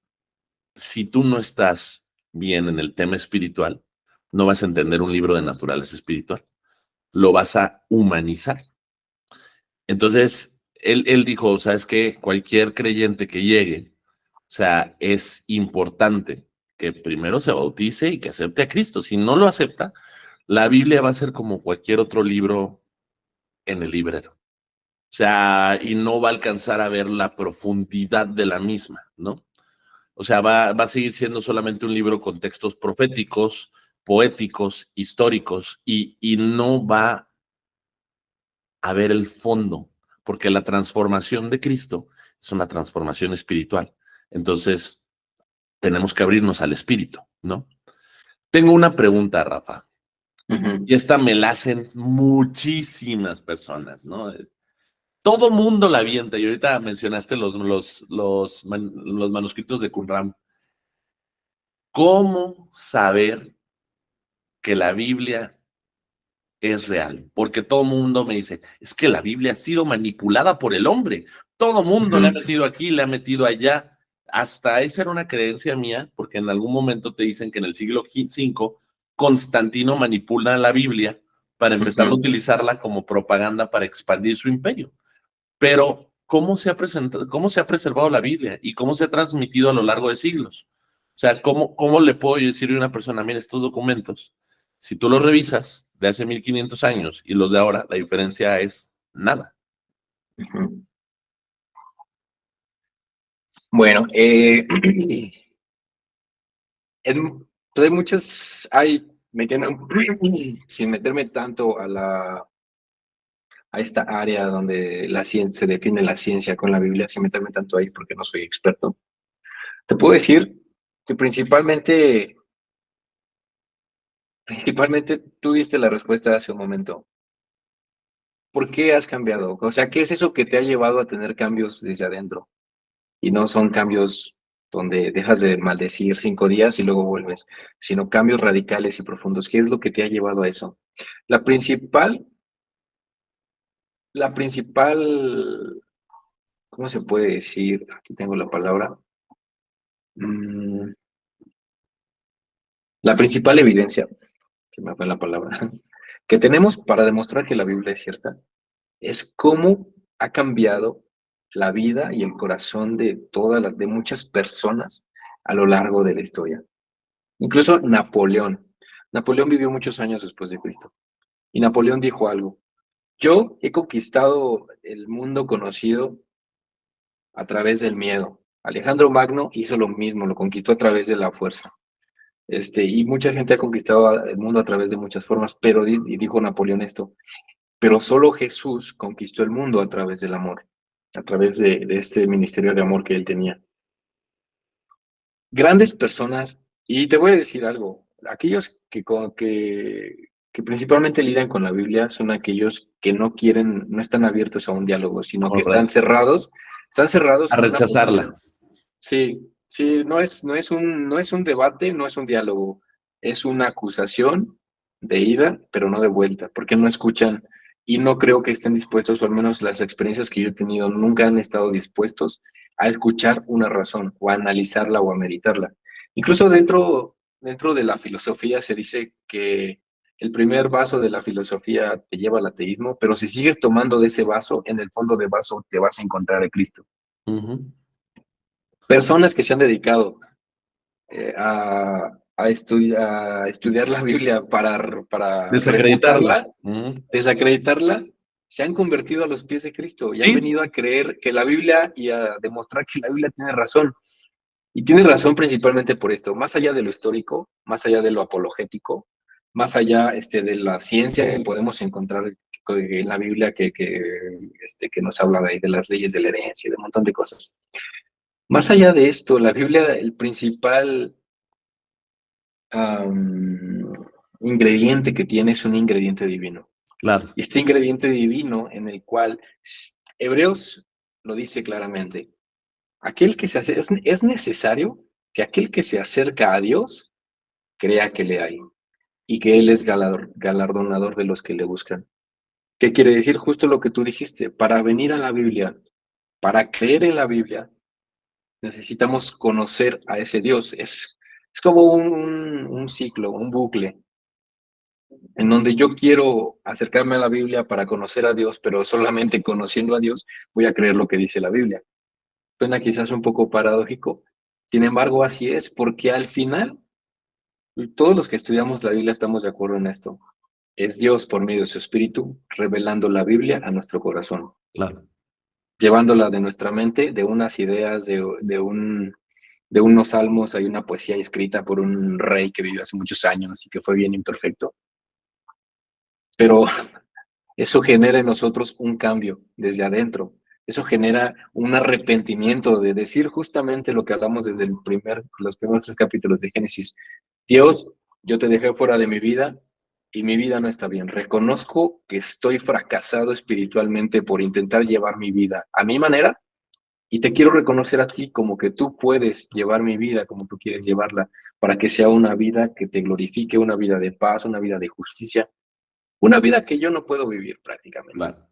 si tú no estás bien en el tema espiritual, no vas a entender un libro de naturaleza espiritual. Lo vas a humanizar. Entonces, él dijo, ¿sabes qué? Cualquier creyente que llegue, o sea, es importante que primero se bautice y que acepte a Cristo. Si no lo acepta, la Biblia va a ser como cualquier otro libro en el librero. O sea, y no va a alcanzar a ver la profundidad de la misma, ¿no? O sea, va a seguir siendo solamente un libro con textos proféticos, poéticos, históricos, y no va a ver el fondo, porque la transformación de Cristo es una transformación espiritual. Entonces, tenemos que abrirnos al espíritu, ¿no? Tengo una pregunta, Rafa, Ujú. y esta me la hacen muchísimas personas, ¿no? Todo mundo la avienta, y ahorita mencionaste los manuscritos de Qumran. ¿Cómo saber que la Biblia es real? Porque todo mundo me dice, es que la Biblia ha sido manipulada por el hombre. Todo mundo le ha Ujú. metido aquí, le ha metido allá. Hasta esa era una creencia mía, porque en algún momento te dicen que en el siglo V Constantino manipula la Biblia para empezar a Ujú. utilizarla como propaganda para expandir su imperio. Pero, cómo se ha preservado la Biblia y cómo se ha transmitido a lo largo de siglos? O sea, ¿cómo le puedo yo decir a una persona, mira, estos documentos, si tú los revisas de hace 1500 años y los de ahora, la diferencia es nada? Ujú. Bueno, pues hay muchas, sin meterme tanto a esta área donde la ciencia, se define la ciencia con la Biblia, sin meterme tanto ahí porque no soy experto. Te puedo decir que principalmente tú diste la respuesta hace un momento. ¿Por qué has cambiado? O sea, ¿qué es eso que te ha llevado a tener cambios desde adentro? Y no son cambios donde dejas de maldecir 5 días y luego vuelves, sino cambios radicales y profundos. ¿Qué es lo que te ha llevado a eso? La principal, la principal, ¿cómo se puede decir? Aquí tengo la palabra. Mm, La principal evidencia, se me fue la palabra, que tenemos para demostrar que la Biblia es cierta, es cómo ha cambiado la vida y el corazón de muchas personas a lo largo de la historia. Incluso Napoleón. Napoleón vivió muchos años después de Cristo. Y Napoleón dijo algo: yo he conquistado el mundo conocido a través del miedo. Alejandro Magno hizo lo mismo, lo conquistó a través de la fuerza. Y mucha gente ha conquistado el mundo a través de muchas formas, pero y dijo Napoleón esto: pero solo Jesús conquistó el mundo a través del amor, a través de este ministerio de amor que él tenía. Grandes personas, y te voy a decir algo, aquellos que principalmente lidian con la Biblia son aquellos que no quieren, no están abiertos a un diálogo, sino que Correcto. están cerrados A en una rechazarla. posición. Sí, sí, no es un debate, no es un diálogo, es una acusación de ida, pero no de vuelta, porque no escuchan y no creo que estén dispuestos, o al menos las experiencias que yo he tenido nunca han estado dispuestos a escuchar una razón o a analizarla o a meditarla. Incluso dentro de la filosofía se dice que el primer vaso de la filosofía te lleva al ateísmo, pero si sigues tomando de ese vaso, en el fondo de vaso te vas a encontrar a Cristo. Ujú. Personas que se han dedicado a estudiar la Biblia para Desacreditarla. refutarla, desacreditarla, se han convertido a los pies de Cristo y han Sí, venido a creer que la Biblia y a demostrar que la Biblia tiene razón. Y tiene razón principalmente por esto, más allá de lo histórico, más allá de lo apologético, más allá de la ciencia que podemos encontrar en la Biblia que nos habla de las leyes de la herencia y de un montón de cosas. Más allá de esto, la Biblia, el principal am, ingrediente que tiene es un ingrediente divino. claro. Y este ingrediente divino en el cual Hebreos lo dice claramente, es necesario que aquel que se acerca a Dios crea que le hay y que Él es galardonador de los que le buscan. ¿Qué quiere decir? Justo lo que tú dijiste, para venir a la Biblia, para creer en la Biblia, necesitamos conocer a ese Dios. Es como un ciclo, un bucle, en donde yo quiero acercarme a la Biblia para conocer a Dios, pero solamente conociendo a Dios voy a creer lo que dice la Biblia. Suena quizás un poco paradójico, sin embargo así es, porque al final todos los que estudiamos la Biblia estamos de acuerdo en esto. Es Dios por medio de su Espíritu revelando la Biblia a nuestro corazón, Claro. llevándola de nuestra mente, de unas ideas, de unos salmos. Hay una poesía escrita por un rey que vivió hace muchos años, así que fue bien imperfecto, pero eso genera en nosotros un cambio desde adentro. Eso genera un arrepentimiento de decir justamente lo que hablamos desde los primeros 3 capítulos de Génesis. Dios, yo te dejé fuera de mi vida y mi vida no está bien. Reconozco que estoy fracasado espiritualmente por intentar llevar mi vida a mi manera y te quiero reconocer a ti como que tú puedes llevar mi vida como tú quieres llevarla para que sea una vida que te glorifique, una vida de paz, una vida de justicia, una vida que yo no puedo vivir prácticamente. Claro.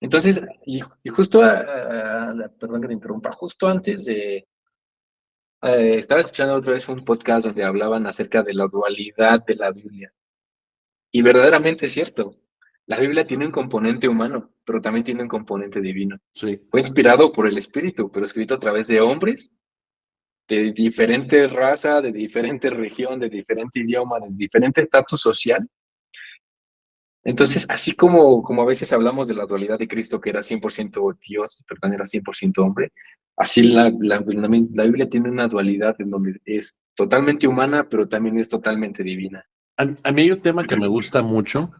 Entonces, y justo, perdón que te interrumpa, justo antes estaba escuchando otra vez un podcast donde hablaban acerca de la dualidad de la Biblia. Y verdaderamente es cierto, la Biblia tiene un componente humano, pero también tiene un componente divino. Sí. Fue inspirado por el Espíritu, pero escrito a través de hombres de diferente raza, de diferente región, de diferente idioma, de diferente estatus social. Entonces, así como a veces hablamos de la dualidad de Cristo, que era 100% Dios, pero también era 100% hombre, así la Biblia tiene una dualidad en donde es totalmente humana, pero también es totalmente divina. A mí hay un tema que me gusta mucho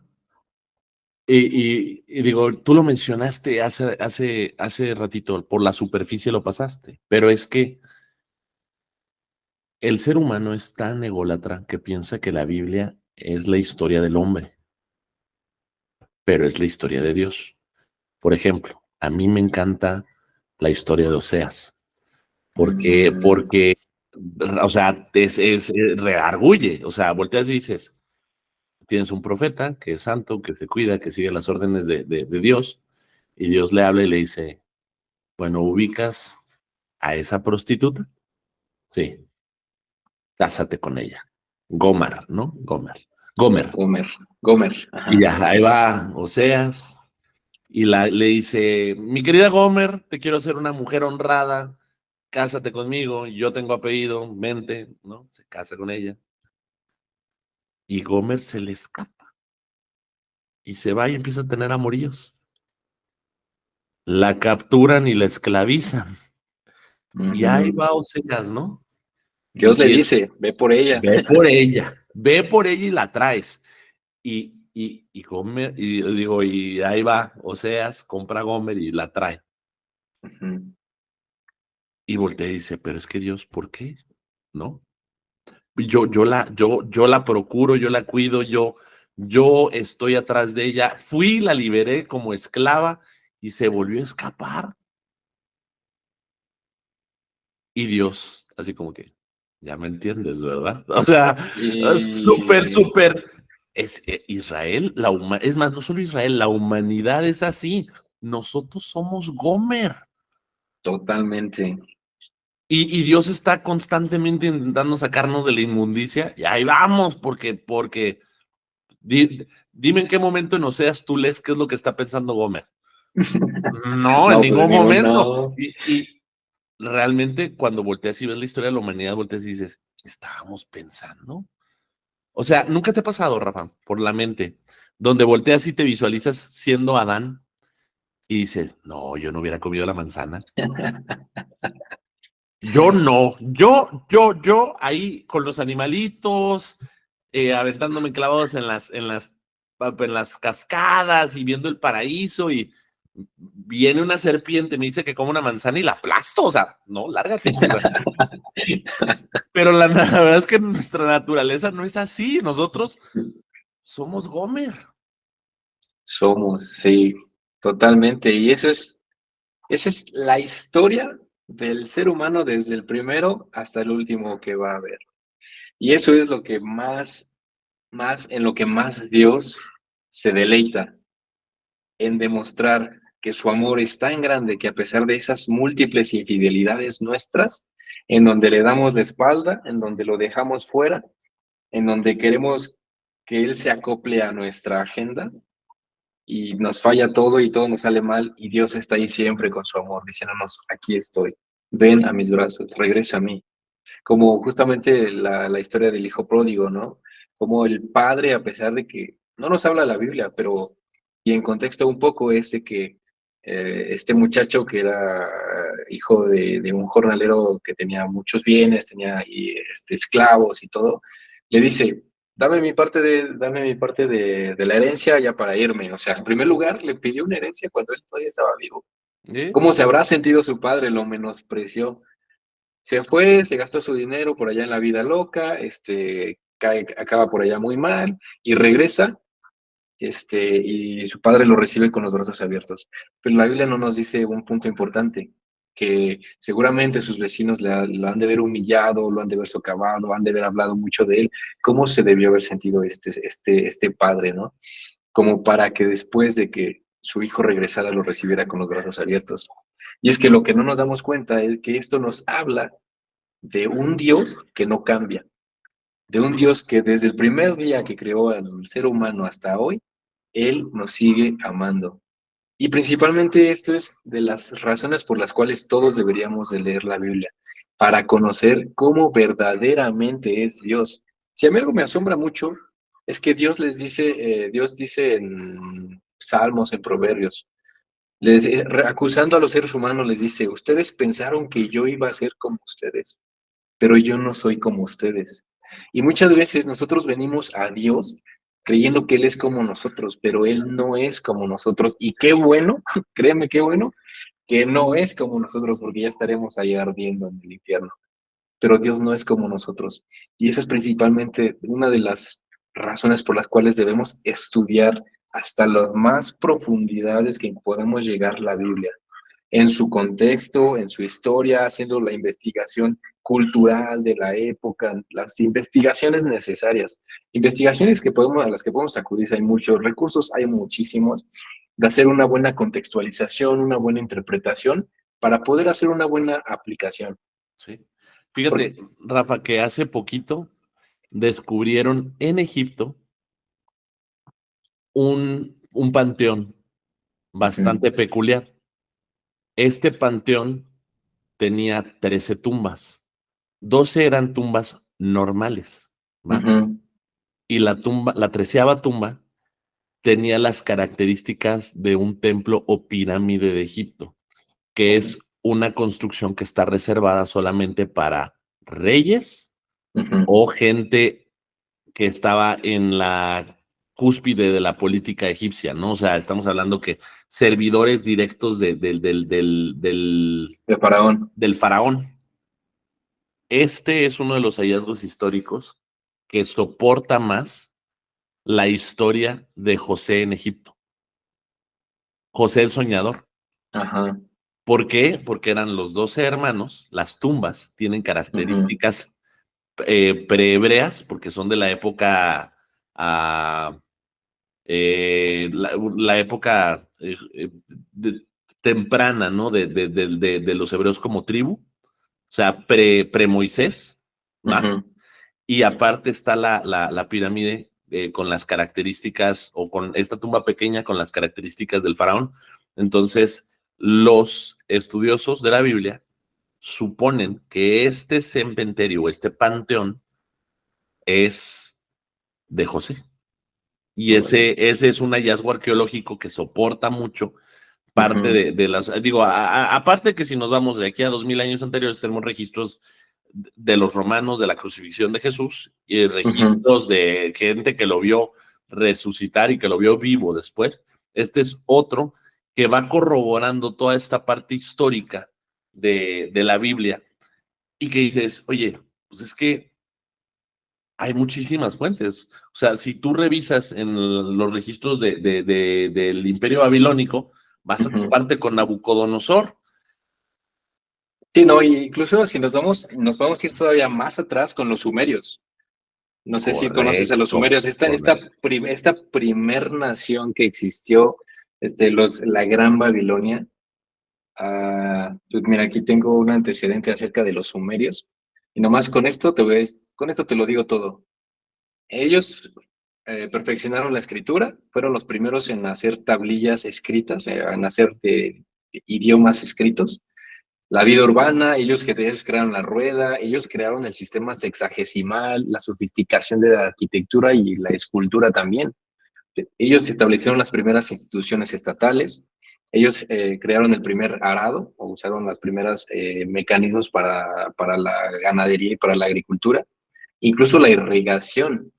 y digo, tú lo mencionaste hace ratito, por la superficie lo pasaste, pero es que el ser humano es tan ególatra que piensa que la Biblia es la historia del hombre, pero es la historia de Dios. Por ejemplo, a mí me encanta la historia de Oseas, porque, o sea, reargulle, o sea, volteas y dices, tienes un profeta que es santo, que se cuida, que sigue las órdenes de Dios, y Dios le habla y le dice, bueno, ¿ubicas a esa prostituta? Sí, cásate con ella. Gomar, ¿no? Gomer. Gomer. Ajá. Y ya, ahí va Oseas, y le dice, mi querida Gomer, te quiero hacer una mujer honrada, cásate conmigo, yo tengo apellido, vente, ¿no? Se casa con ella. Y Gomer se le escapa, y se va y empieza a tener amoríos. La capturan y la esclavizan. Y ahí Ujú. va Oseas, ¿no? Dios le Y dice, ve por ella. ve por ella y la traes. Y Gomer, y digo, y ahí va Oseas, compra a Gomer y la trae. Ujú. Y voltea y dice, pero es que Dios, ¿por qué? ¿No? Yo la procuro, yo la cuido, yo estoy atrás de ella. Fui, la liberé como esclava y se volvió a escapar. Y Dios, así como que, ya me entiendes, ¿verdad? O sea, súper, Y súper. Israel, es más, no solo Israel, la humanidad es así. Nosotros somos Gomer. totalmente. Y Dios está constantemente intentando sacarnos de la inmundicia. Y ahí vamos, porque dime en qué momento en Oseas tú lees qué es lo que está pensando Gomer. No, en No, pues ningún ningún momento. no. Y realmente cuando volteas y ves la historia de la humanidad, volteas y dices, estábamos pensando. O sea, ¿nunca te ha pasado, Rafa, por la mente, donde volteas y te visualizas siendo Adán y dices, no, yo no hubiera comido la manzana? Yo no, yo ahí con los animalitos, aventándome clavados en las cascadas y viendo el paraíso, y viene una serpiente, me dice que como una manzana y la aplasto, o sea, no, lárgate. O sea, pero la verdad es que nuestra naturaleza no es así, nosotros somos Gomer. Somos, sí, totalmente. Y esa es la historia del ser humano desde el primero hasta el último que va a haber. Y eso es lo que en lo que más Dios se deleita, en demostrar que su amor es tan grande que a pesar de esas múltiples infidelidades nuestras, en donde le damos la espalda, en donde lo dejamos fuera, en donde queremos que Él se acople a nuestra agenda y nos falla todo y todo nos sale mal y Dios está ahí siempre con su amor, diciéndonos, aquí estoy, ven a mis brazos, regresa a mí. Como justamente la historia del hijo pródigo, ¿no? Como el padre, a pesar de que no nos habla la Biblia, pero y en contexto un poco es de que este muchacho que era hijo de un jornalero que tenía muchos bienes, tenía esclavos y todo, le dice, dame mi parte de la herencia ya para irme. O sea, en primer lugar, le pidió una herencia cuando él todavía estaba vivo. ¿Sí? ¿Cómo se habrá sentido su padre? Lo menospreció. Se fue, se gastó su dinero por allá en la vida loca, acaba por allá muy mal y regresa, y su padre lo recibe con los brazos abiertos. Pero la Biblia no nos dice un punto importante, que seguramente sus vecinos lo han de haber humillado, lo han de haber socavado, han de haber hablado mucho de él. ¿Cómo se debió haber sentido este padre, no? Como para que después de que su hijo regresara lo recibiera con los brazos abiertos. Y es que lo que no nos damos cuenta es que esto nos habla de un Dios que no cambia, de un Dios que desde el primer día que creó al ser humano hasta hoy, Él nos sigue amando. Y principalmente esto es de las razones por las cuales todos deberíamos de leer la Biblia, para conocer cómo verdaderamente es Dios. Si a mí algo me asombra mucho, es que Dios dice en Salmos, en Proverbios, acusando a los seres humanos, les dice, ustedes pensaron que yo iba a ser como ustedes, pero yo no soy como ustedes. Y muchas veces nosotros venimos a Dios creyendo que Él es como nosotros, pero Él no es como nosotros. Y qué bueno, créeme qué bueno, que no es como nosotros, porque ya estaremos ahí ardiendo en el infierno. Pero Dios no es como nosotros. Y eso es principalmente una de las razones por las cuales debemos estudiar hasta las más profundidades que podamos llegar la Biblia en su contexto, en su historia, haciendo la investigación cultural de la época, las investigaciones necesarias, investigaciones a las que podemos acudir, hay muchos recursos, hay muchísimos, de hacer una buena contextualización, una buena interpretación, para poder hacer una buena aplicación. Sí. Porque, Fíjate, Rafa, que hace poquito descubrieron en Egipto un panteón bastante peculiar. Este panteón tenía 13 tumbas. 12 eran tumbas normales, ¿va? Y la 13ª tumba tenía las características de un templo o pirámide de Egipto, que es una construcción que está reservada solamente para reyes o gente que estaba en la cúspide de la política egipcia, ¿no? O sea, estamos hablando que servidores directos Faraón. del faraón. Este es uno de los hallazgos históricos que soporta más la historia de José en Egipto. José el Soñador. Ajá. ¿Por qué? Porque eran los 12 hermanos. Las tumbas tienen características prehebreas, porque son de la época, la época temprana, ¿no? De los hebreos como tribu, o sea, pre-Moisés, ¿va? Y aparte está la pirámide con las características, o con esta tumba pequeña con las características del faraón. Entonces, los estudiosos de la Biblia suponen que este cementerio, este panteón, es de José. Y ese es un hallazgo arqueológico que soporta mucho parte de las, digo, aparte que si nos vamos de aquí a 2000 años anteriores, tenemos registros de los romanos, de la crucifixión de Jesús, y registros de gente que lo vio resucitar y que lo vio vivo después. Este es otro que va corroborando toda esta parte histórica de la Biblia, y que dices, oye, pues es que hay muchísimas fuentes. O sea, si tú revisas en los registros del Imperio Babilónico, vas a toparte con Nabucodonosor. Sí, no, incluso si nos podemos ir todavía más atrás con los sumerios. No sé si conoces a los Correcto, sumerios. Esta primer nación que existió, la Gran Babilonia. Pues mira, aquí tengo un antecedente acerca de los sumerios. Y nomás con esto te lo digo todo. Ellos perfeccionaron la escritura, fueron los primeros en hacer tablillas escritas, en hacer de idiomas escritos. La vida urbana, ellos crearon la rueda, ellos crearon el sistema sexagesimal, la sofisticación de la arquitectura y la escultura también. Ellos establecieron las primeras instituciones estatales, ellos crearon el primer arado, o usaron las primeras mecanismos para la ganadería y para la agricultura, incluso la irrigación.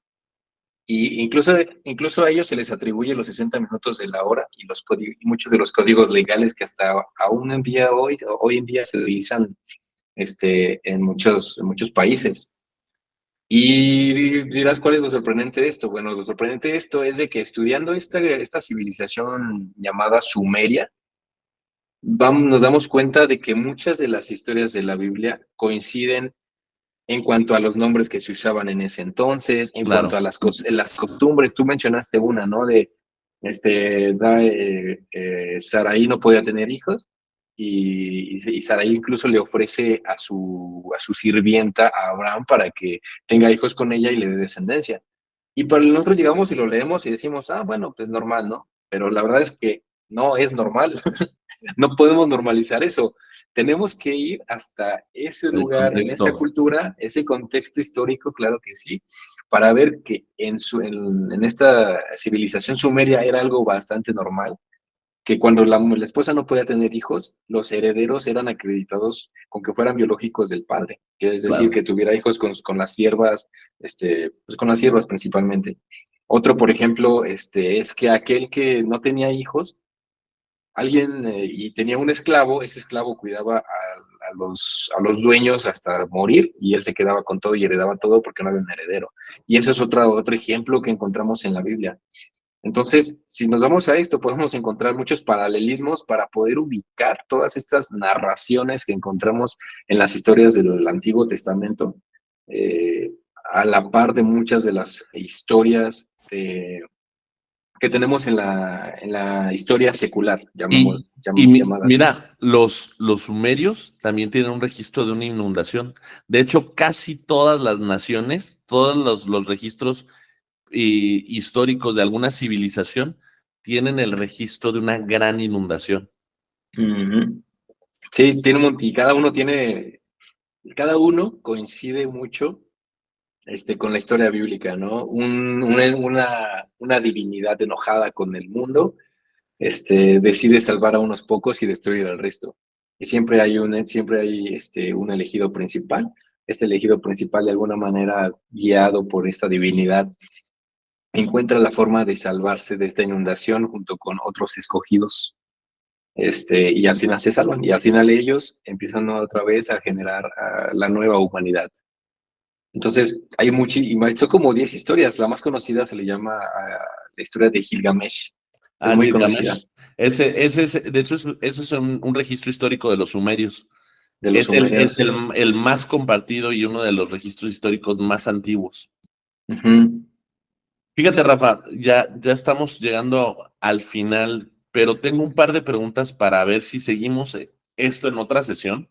Y incluso a ellos se les atribuye los 60 minutos de la hora y y muchos de los códigos legales que hasta aún hoy en día se utilizan en muchos países. Y dirás, ¿cuál es lo sorprendente de esto? Bueno, lo sorprendente de esto es de que estudiando esta civilización llamada Sumeria, nos damos cuenta de que muchas de las historias de la Biblia coinciden en cuanto a los nombres que se usaban en ese entonces, en Claro. cuanto a las costumbres. Tú mencionaste una, ¿no? De Saraí no podía tener hijos y Saraí incluso le ofrece a su sirvienta, a Abraham, para que tenga hijos con ella y le dé descendencia. Y para nosotros llegamos y lo leemos y decimos, bueno, pues normal, ¿no? Pero la verdad es que no es normal. No podemos normalizar eso. Tenemos que ir hasta ese El lugar, en esa contexto. cultura, ese contexto histórico, claro que sí, para ver que en esta civilización sumeria era algo bastante normal, que cuando la esposa no podía tener hijos, los herederos eran acreditados con que fueran biológicos del padre, que es decir, Claro. que tuviera hijos con las siervas, pues con las siervas principalmente. Otro, por ejemplo, es que aquel que no tenía hijos, alguien y tenía un esclavo, ese esclavo cuidaba a los dueños hasta morir y él se quedaba con todo y heredaba todo porque no había un heredero. Y eso es otro ejemplo que encontramos en la Biblia. Entonces, si nos vamos a esto, podemos encontrar muchos paralelismos para poder ubicar todas estas narraciones que encontramos en las historias del Antiguo Testamento, a la par de muchas de las historias que tenemos en la historia secular, Y, llamada así. mira, los sumerios también tienen un registro de una inundación. De hecho, casi todas las naciones, todos los registros históricos de alguna civilización tienen el registro de una gran inundación. Ujú. Sí, tiene y cada uno coincide mucho con la historia bíblica, ¿no? Una divinidad enojada con el mundo, decide salvar a unos pocos y destruir al resto. Y siempre hay un elegido principal. Este elegido principal, de alguna manera, guiado por esta divinidad, encuentra la forma de salvarse de esta inundación junto con otros escogidos. Y al final se salvan, y al final ellos empiezan otra vez a generar la nueva humanidad. Entonces, son como 10 historias. La más conocida se le llama la historia de Gilgamesh. Es Ah, muy conocida, Gilgamesh. De hecho, ese es un registro histórico de los sumerios. de los Es sumerios. el más compartido y uno de los registros históricos más antiguos. Ujú, Fíjate, Rafa, ya estamos llegando al final, pero tengo un par de preguntas para ver si seguimos esto en otra sesión.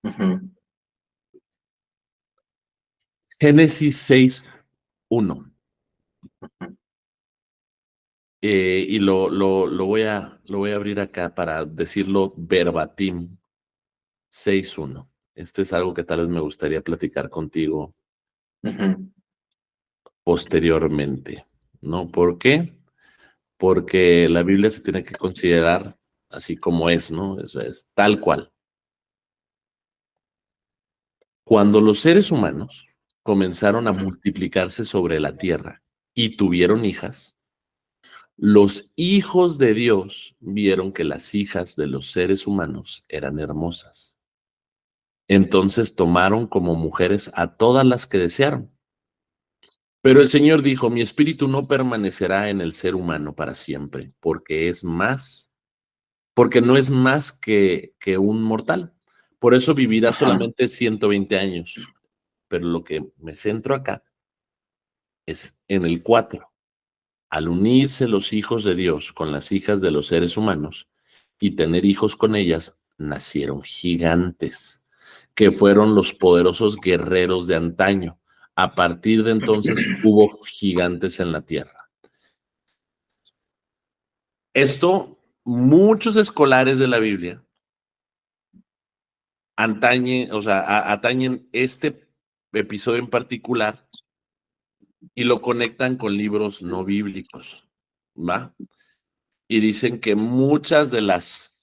ujú, Génesis 6:1. ujú. Y lo voy a abrir acá para decirlo verbatim. 6:1. Este es algo que tal vez me gustaría platicar contigo Ujú, posteriormente, ¿no? ¿Por qué? Porque la Biblia se tiene que considerar así como es, ¿no? Es tal cual. Cuando los seres humanos comenzaron a ujú, multiplicarse sobre la tierra y tuvieron hijas, los hijos de Dios vieron que las hijas de los seres humanos eran hermosas. Entonces tomaron como mujeres a todas las que desearon. Pero el Señor dijo, mi espíritu no permanecerá en el ser humano para siempre, porque no es más que un mortal. Por eso vivirá ajá, solamente 120 años. Pero lo que me centro acá es en el 4. Al unirse los hijos de Dios con las hijas de los seres humanos y tener hijos con ellas, nacieron gigantes, que fueron los poderosos guerreros de antaño. A partir de entonces hubo gigantes en la tierra. Esto, muchos escolares de la Biblia atañen este episodio en particular y lo conectan con libros no bíblicos, ¿va? Y dicen que muchas de las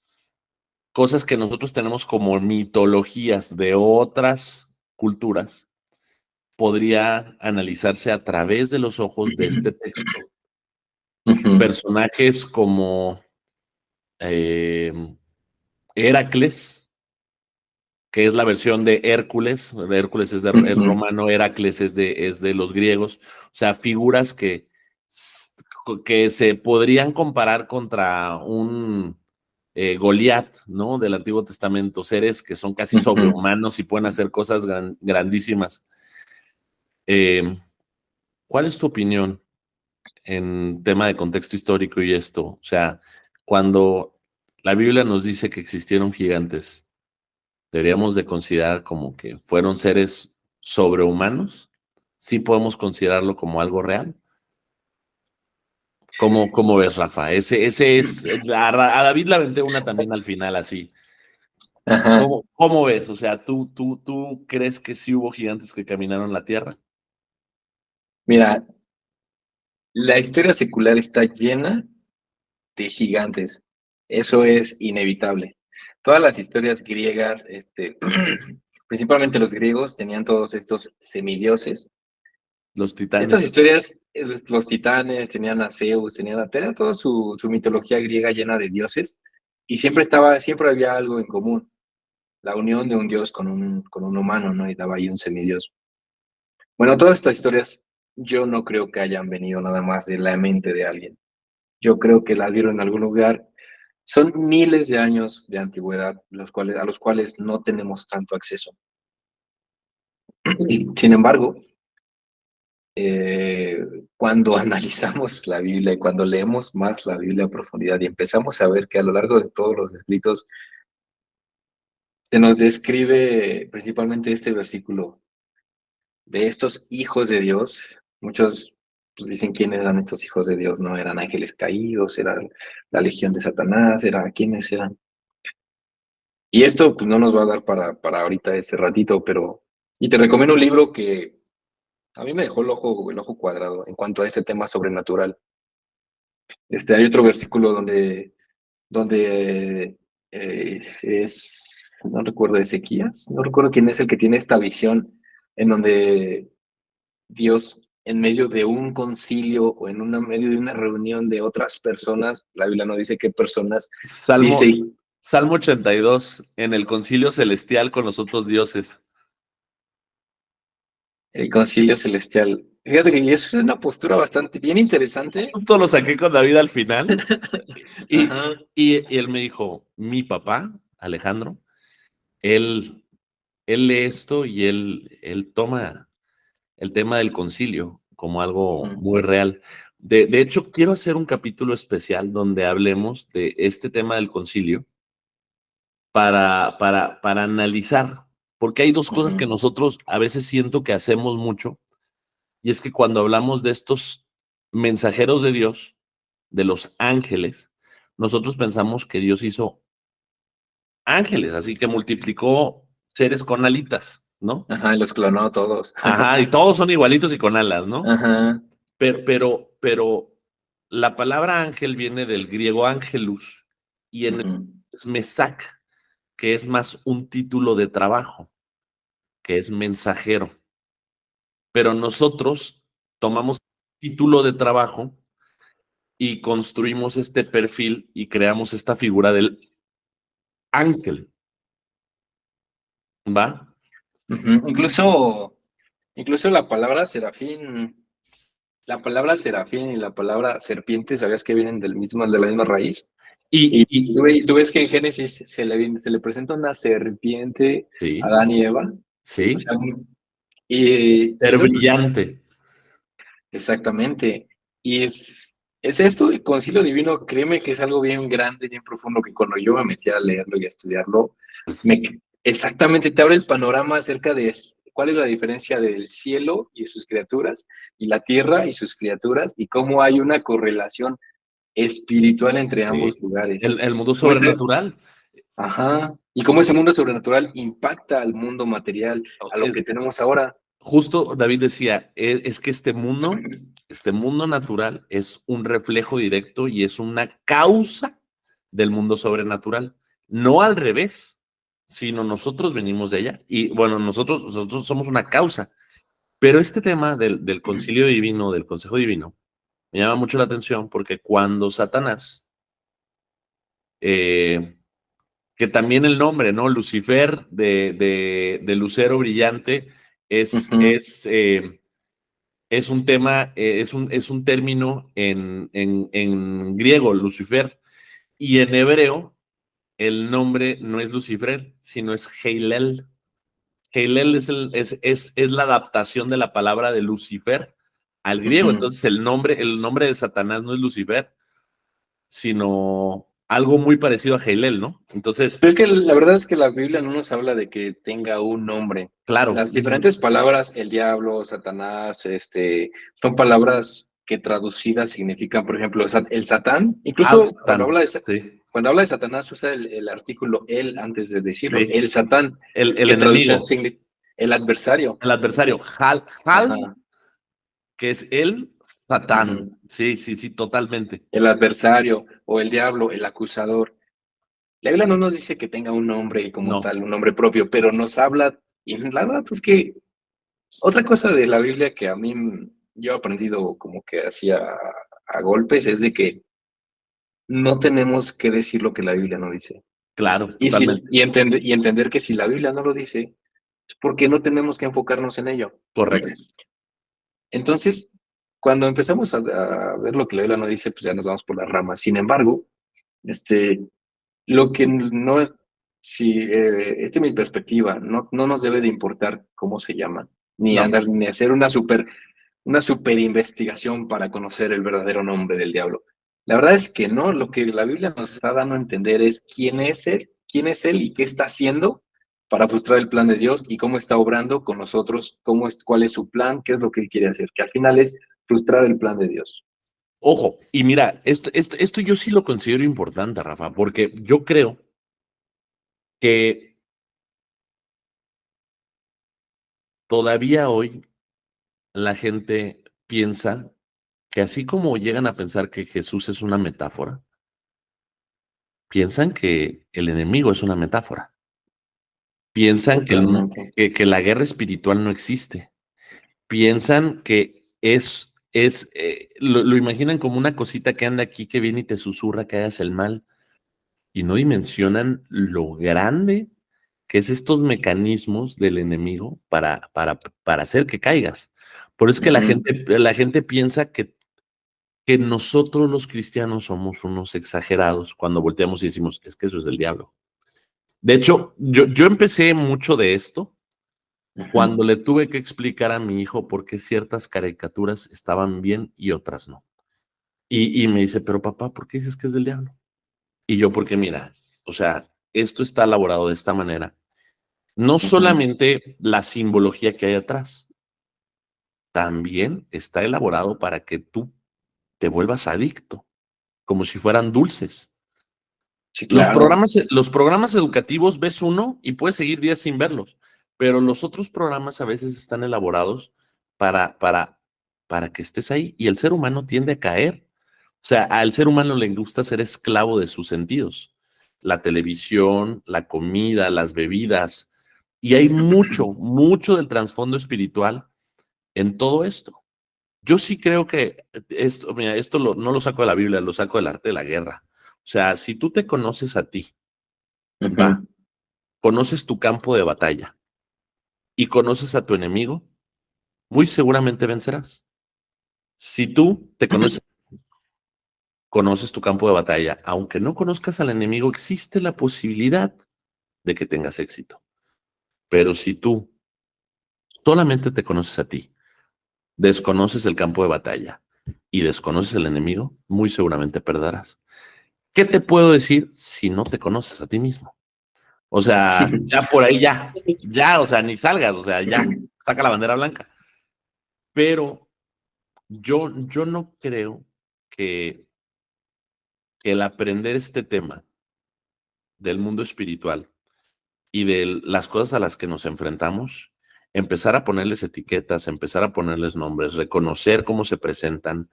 cosas que nosotros tenemos como mitologías de otras culturas podría analizarse a través de los ojos de este texto. ujú, Personajes como eh, Heracles, que es la versión de Hércules. Hércules es ujú, romano, Heracles es de los griegos. O sea, figuras que se podrían comparar contra un Goliat, ¿no? Del Antiguo Testamento, seres que son casi ujú. sobrehumanos y pueden hacer cosas grandísimas. Eh, ¿Cuál es tu opinión en tema de contexto histórico y esto? O sea, cuando la Biblia nos dice que existieron gigantes, deberíamos de considerar como que fueron seres sobrehumanos. Sí podemos considerarlo como algo real. ¿Cómo ves, Rafa? Ese es, a David la aventé una también al final así. Ajá. ¿Cómo ves? O sea, ¿tú crees que sí hubo gigantes que caminaron la tierra? Mira, la historia secular está llena de gigantes. Eso es inevitable. Todas las historias griegas, principalmente los griegos, tenían todos estos semidioses. Los Estas titanes. historias, los titanes, tenían a Zeus, tenía toda su mitología griega llena de dioses, y siempre había algo en común, la unión de un dios con un humano, ¿no? Y daba ahí un semidios. Bueno, todas estas historias yo no creo que hayan venido nada más de la mente de alguien. Yo creo que las vieron en algún lugar. Son miles de años de antigüedad, a los cuales no tenemos tanto acceso. Sin embargo, cuando analizamos la Biblia y cuando leemos más la Biblia a profundidad y empezamos a ver que a lo largo de todos los escritos se nos describe principalmente este versículo de estos hijos de Dios. Muchos pues, dicen quiénes eran estos hijos de Dios, ¿no? Eran ángeles caídos, eran la legión de Satanás, era quiénes eran. Y esto pues no nos va a dar para ahorita ese ratito, pero... Y te recomiendo un libro que a mí me dejó el ojo cuadrado en cuanto a ese tema sobrenatural. Hay otro versículo donde no recuerdo, Ezequías, no recuerdo quién es el que tiene esta visión en donde Dios en medio de un concilio o medio de una reunión de otras personas, la Biblia no dice qué personas, Salmo, dice Salmo 82, en el concilio celestial con los otros dioses. el concilio celestial. Fíjate que eso es una postura bastante bien interesante. Justo lo saqué con David al final. Y, Ajá. y él me dijo, mi papá, Alejandro, él, él lee esto y él toma el tema del concilio como algo Ujú, muy real. De hecho, quiero hacer un capítulo especial donde hablemos de este tema del concilio para analizar, porque hay dos cosas que ujú, nosotros a veces siento que hacemos mucho, y es que cuando hablamos de estos mensajeros de Dios, de los ángeles, nosotros pensamos que Dios hizo ángeles, así que multiplicó seres con alitas, ¿no? ajá, los clonó a todos. Ajá, y todos son igualitos y con alas, ¿no? Ajá. Pero la palabra ángel viene del griego ángelus y en Ujú, es mesac, que es más un título de trabajo, que es mensajero. Pero nosotros tomamos título de trabajo y construimos este perfil y creamos esta figura del ángel, ¿va? ujú. Incluso la palabra serafín y la palabra serpiente, ¿sabías que vienen de la misma raíz? Y, Y y tú ves que en Génesis se le presenta una serpiente a sí, Adán y Eva. O sí, sea, y ser entonces, brillante, exactamente. Y es esto del concilio divino, créeme que es algo bien grande, bien profundo, que cuando yo me metí a leerlo y a estudiarlo, me, exactamente te abre el panorama acerca de cuál es la diferencia del cielo y sus criaturas y la tierra y sus criaturas y cómo hay una correlación espiritual entre sí. ambos lugares. El mundo Cómo ese, sobrenatural. ajá, y cómo ese mundo sobrenatural impacta al mundo material, a lo Es- que tenemos ahora. Justo David decía, es que este mundo natural es un reflejo directo y es una causa del mundo sobrenatural. No al revés, sino nosotros venimos de allá. Y bueno, nosotros somos una causa. Pero este tema del concilio divino, del consejo divino, me llama mucho la atención porque cuando Satanás, eh, que también el nombre, ¿no? Lucifer de lucero brillante Ujú, es un tema, es un término en griego, Lucifer, y en hebreo el nombre no es Lucifer, sino es Heilel. Heilel es la adaptación de la palabra de Lucifer al griego. ujú. Entonces el nombre de Satanás no es Lucifer, sino algo muy parecido a Heilel, ¿no? Entonces, Pero es que la verdad es que la Biblia no nos habla de que tenga un nombre. claro, Las diferentes palabras, el diablo, Satanás, son palabras que traducidas significan, por ejemplo, el Satán. Al Incluso Satán, sí, cuando habla de Satanás usa el artículo él antes de decirlo. sí. El Satán, El que traducción enemigo, significa el adversario. el adversario, Hal, Ajá. que es el Satán. Ujú. Sí, sí, sí, totalmente. El adversario o el diablo, el acusador. La Biblia no nos dice que tenga un nombre como No, tal, un nombre propio, pero nos habla, y la verdad es que otra cosa de la Biblia que a mí yo he aprendido como que hacía a golpes es de que no tenemos que decir lo que la Biblia no dice. claro, Y, si, totalmente. y entender que si la Biblia no lo dice, es porque no tenemos que enfocarnos en ello. Correcto. Entonces, cuando empezamos a ver lo que la Biblia no dice, pues ya nos vamos por las ramas. Sin embargo, este, lo que no, si, esta es mi perspectiva, no nos debe de importar cómo se llama, ni No, andar, ni hacer una super. una super investigación para conocer el verdadero nombre del diablo. La verdad es que no, lo que la Biblia nos está dando a entender es quién es él y qué está haciendo para frustrar el plan de Dios y cómo está obrando con nosotros, cuál es su plan, qué es lo que él quiere hacer, que al final es frustrar el plan de Dios. Ojo, y mira, esto yo sí lo considero importante, Rafa, porque yo creo que todavía hoy la gente piensa que así como llegan a pensar que Jesús es una metáfora, piensan que el enemigo es una metáfora. Piensan Totalmente. que la guerra espiritual no existe. Piensan que lo imaginan como una cosita que anda aquí, que viene y te susurra que hagas el mal, y no dimensionan lo grande que es estos mecanismos del enemigo para hacer que caigas. Por eso es que Ujú. la gente piensa que nosotros los cristianos somos unos exagerados cuando volteamos y decimos, es que eso es del diablo. De hecho, yo empecé mucho de esto Ujú. cuando le tuve que explicar a mi hijo por qué ciertas caricaturas estaban bien y otras no. Y me dice, pero papá, ¿por qué dices que es del diablo? Y yo, porque mira, o sea, esto está elaborado de esta manera. No Ujú. solamente la simbología que hay atrás, también está elaborado para que tú te vuelvas adicto, como si fueran dulces. Sí, claro. Los programas educativos ves uno y puedes seguir días sin verlos, pero los otros programas a veces están elaborados para, para, para que estés ahí y el ser humano tiende a caer. O sea, al ser humano le gusta ser esclavo de sus sentidos. La televisión, la comida, las bebidas. Y hay mucho del trasfondo espiritual en todo esto. Yo sí creo que esto, mira, no lo saco de la Biblia, lo saco del arte de la guerra. O sea, si tú te conoces a ti, va, Ujú. conoces tu campo de batalla y conoces a tu enemigo, muy seguramente vencerás. Si tú te conoces tu campo de batalla, aunque no conozcas al enemigo, existe la posibilidad de que tengas éxito. Pero si tú solamente te conoces a ti, desconoces el campo de batalla y desconoces el enemigo, muy seguramente perderás. ¿Qué te puedo decir si no te conoces a ti mismo? O sea, ya por ahí ya, o sea, ni salgas, o sea, ya, saca la bandera blanca. Pero yo no creo que, que el aprender este tema del mundo espiritual y de las cosas a las que nos enfrentamos, empezar a ponerles etiquetas, empezar a ponerles nombres, reconocer cómo se presentan,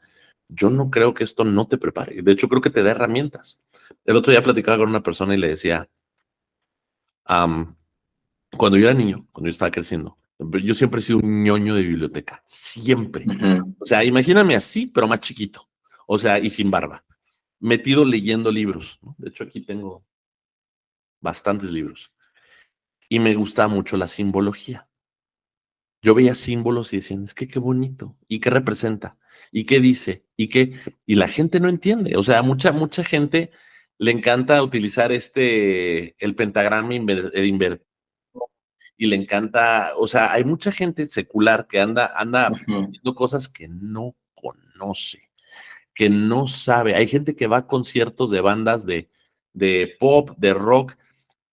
yo no creo que esto no te prepare. De hecho, creo que te da herramientas. El otro día platicaba con una persona y le decía, um, cuando yo era niño, cuando yo estaba creciendo, yo siempre he sido un ñoño de biblioteca, siempre. Ujú. O sea, imagíname así, pero más chiquito. O sea, y sin barba, metido leyendo libros, ¿no? De hecho, aquí tengo bastantes libros. Y me gustaba mucho la simbología. Yo veía símbolos y decían, es que qué bonito. ¿Y qué representa? ¿Y qué dice? Y la gente no entiende. O sea, mucha gente le encanta utilizar el pentagrama invertido y le encanta, o sea, hay mucha gente secular que anda Ujú. viendo cosas que no conoce, que no sabe. Hay gente que va a conciertos de bandas de pop, de rock.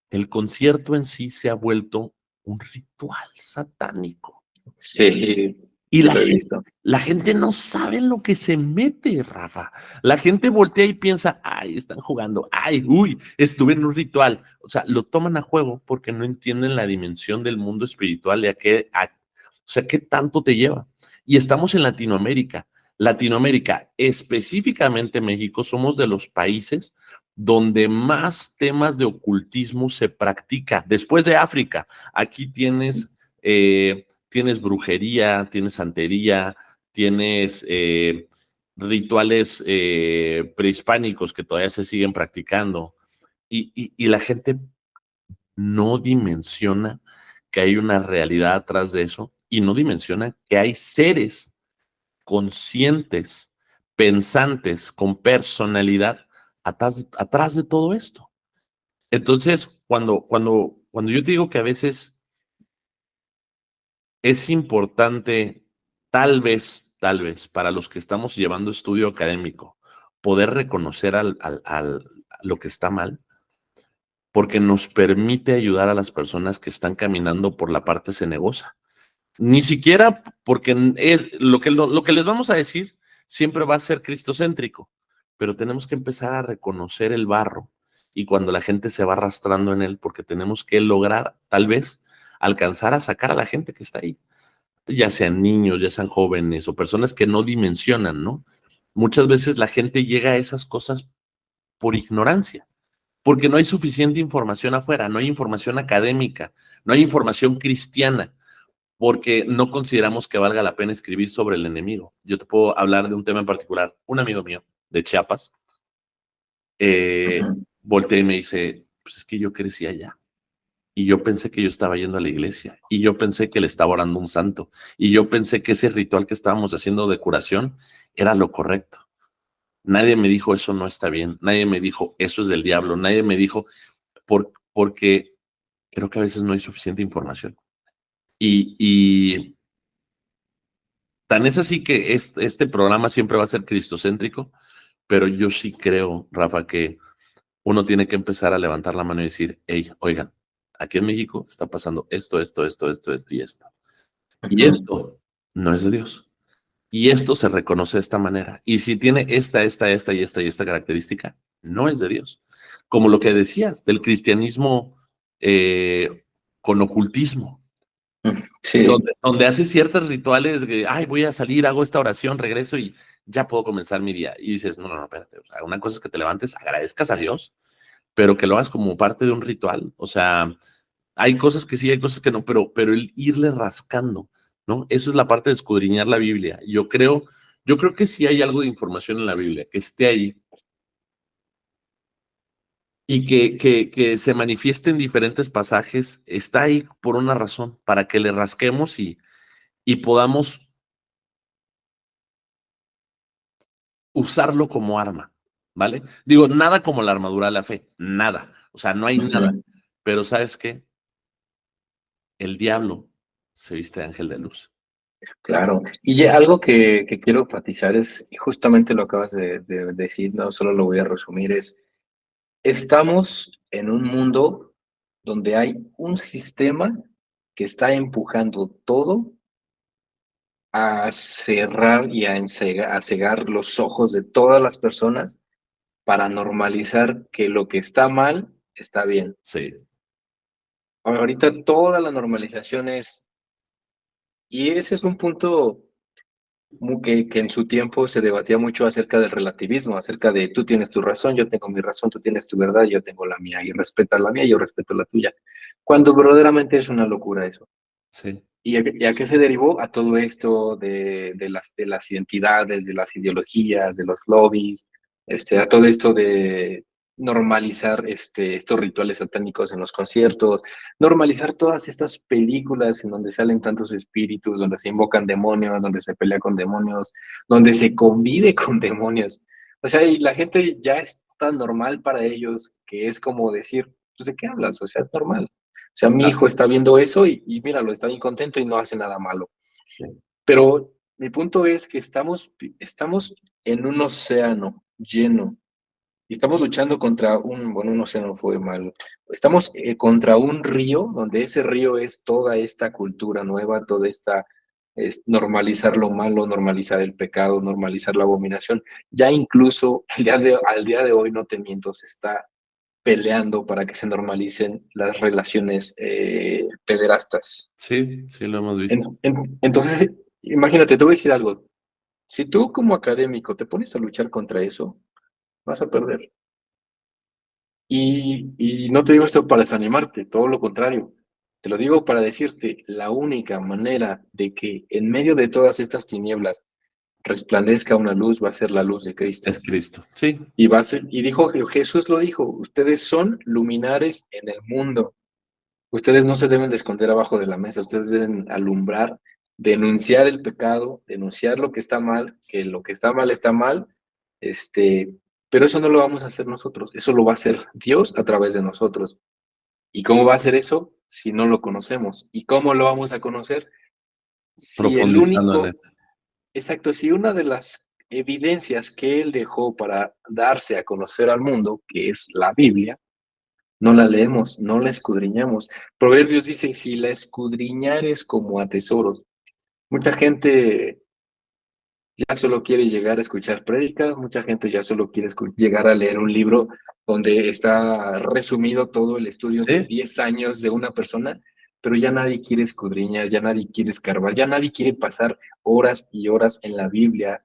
El concierto en sí se ha vuelto un ritual satánico. Sí, Y sí lo he visto. la gente no sabe en lo que se mete, Rafa. La gente voltea y piensa, ay, están jugando, ay, uy, estuve en un ritual. O sea, lo toman a juego porque no entienden la dimensión del mundo espiritual y o sea, qué tanto te lleva. Y estamos en Latinoamérica. Latinoamérica, específicamente México, somos de los países donde más temas de ocultismo se practica. Después de África, aquí tienes brujería, tienes santería, tienes rituales prehispánicos que todavía se siguen practicando. Y la gente no dimensiona que hay una realidad atrás de eso y no dimensiona que hay seres conscientes, pensantes, con personalidad atrás de todo esto. Entonces, cuando yo te digo que a veces es importante, tal vez, tal vez, para los que estamos llevando estudio académico, poder reconocer lo que está mal, porque nos permite ayudar a las personas que están caminando por la parte cenegosa. Ni siquiera porque es lo que les vamos a decir siempre va a ser cristocéntrico, pero tenemos que empezar a reconocer el barro y cuando la gente se va arrastrando en él, porque tenemos que lograr tal vez alcanzar a sacar a la gente que está ahí, ya sean niños, ya sean jóvenes o personas que no dimensionan, ¿no? Muchas veces la gente llega a esas cosas por ignorancia, porque no hay suficiente información afuera, no hay información académica, no hay información cristiana, porque no consideramos que valga la pena escribir sobre el enemigo. Yo te puedo hablar de un tema en particular. Un amigo mío de Chiapas Ujú. voltea y me dice, pues es que yo crecí allá. Y yo pensé que yo estaba yendo a la iglesia. Y yo pensé que le estaba orando un santo. Y yo pensé que ese ritual que estábamos haciendo de curación era lo correcto. Nadie me dijo eso no está bien. Nadie me dijo eso es del diablo. Nadie me dijo porque creo que a veces no hay suficiente información. Y tan es así que este programa siempre va a ser cristocéntrico, pero yo sí creo, Rafa, que uno tiene que empezar a levantar la mano y decir, hey, oigan, aquí en México está pasando esto y esto. Y Ujú. esto no es de Dios. Y esto se reconoce de esta manera. Y si tiene esta característica, no es de Dios. Como lo que decías del cristianismo con ocultismo. Sí, Donde haces ciertos rituales de, ay, voy a salir, hago esta oración, regreso y ya puedo comenzar mi día. Y dices, no, espérate. O sea, una cosa es que te levantes, agradezcas a Dios, pero que lo hagas como parte de un ritual. O sea, hay cosas que sí, hay cosas que no, pero el irle rascando, ¿no? Eso es la parte de escudriñar la Biblia. Yo creo que sí hay algo de información en la Biblia, que esté ahí y que se manifieste en diferentes pasajes, está ahí por una razón, para que le rasquemos y podamos usarlo como arma, ¿vale? Digo, nada como la armadura de la fe, nada. O sea, no hay nada. ujú, Pero ¿sabes qué? El diablo se viste de ángel de luz. claro. Y algo que quiero enfatizar es, y justamente lo acabas de decir, no solo lo voy a resumir, es, estamos en un mundo donde hay un sistema que está empujando todo a cerrar y a cegar los ojos de todas las personas para normalizar que lo que está mal está bien. Sí, Ahorita toda la normalización es, y ese es un punto que en su tiempo se debatía mucho acerca del relativismo, acerca de tú tienes tu razón, yo tengo mi razón, tú tienes tu verdad, yo tengo la mía, y respeta la mía, yo respeto la tuya, cuando verdaderamente es una locura eso. sí, Y a qué se derivó? A todo esto de las identidades, de las ideologías, de los lobbies, a todo esto de normalizar estos rituales satánicos en los conciertos, normalizar todas estas películas en donde salen tantos espíritus, donde se invocan demonios, donde se pelea con demonios, donde se convive con demonios. O sea, y la gente ya es tan normal para ellos que es como decir, pues, ¿de qué hablas? O sea, es normal. O sea, mi claro, hijo está viendo eso y míralo, está bien contento y no hace nada malo. sí, Pero mi punto es que estamos en un océano lleno y estamos luchando contra bueno, un océano fue malo. Estamos contra un río donde ese río es toda esta cultura nueva, toda esta es normalizar lo malo, normalizar el pecado, normalizar la abominación. Ya incluso al día de hoy, no te miento, se está peleando para que se normalicen las relaciones pederastas. sí, sí, lo hemos visto. Entonces, imagínate, te voy a decir algo. Si tú como académico te pones a luchar contra eso, vas a perder. Y no te digo esto para desanimarte, todo lo contrario. Te lo digo para decirte, la única manera de que en medio de todas estas tinieblas resplandezca una luz va a ser la luz de Es Cristo. Cristo. Sí, Y dijo, Jesús lo dijo, ustedes son luminares en el mundo. Ustedes no se deben de esconder abajo de la mesa, ustedes deben alumbrar, denunciar el pecado, denunciar lo que está mal, que lo que está mal, este, pero eso no lo vamos a hacer nosotros, eso lo va a hacer Dios a través de nosotros. ¿Y cómo va a hacer eso si no lo conocemos? ¿Y cómo lo vamos a conocer? Si el profundizando en único, él. exacto, si una de las evidencias que él dejó para darse a conocer al mundo, que es la Biblia, no la leemos, no la escudriñamos. Proverbios dice, si la escudriñares como a tesoros. Mucha gente ya solo quiere llegar a escuchar prédicas, mucha gente ya solo quiere llegar a leer un libro donde está resumido todo el estudio de Sí, 10 años de una persona, pero ya nadie quiere escudriñar, ya nadie quiere escarbar, ya nadie quiere pasar horas y horas en la Biblia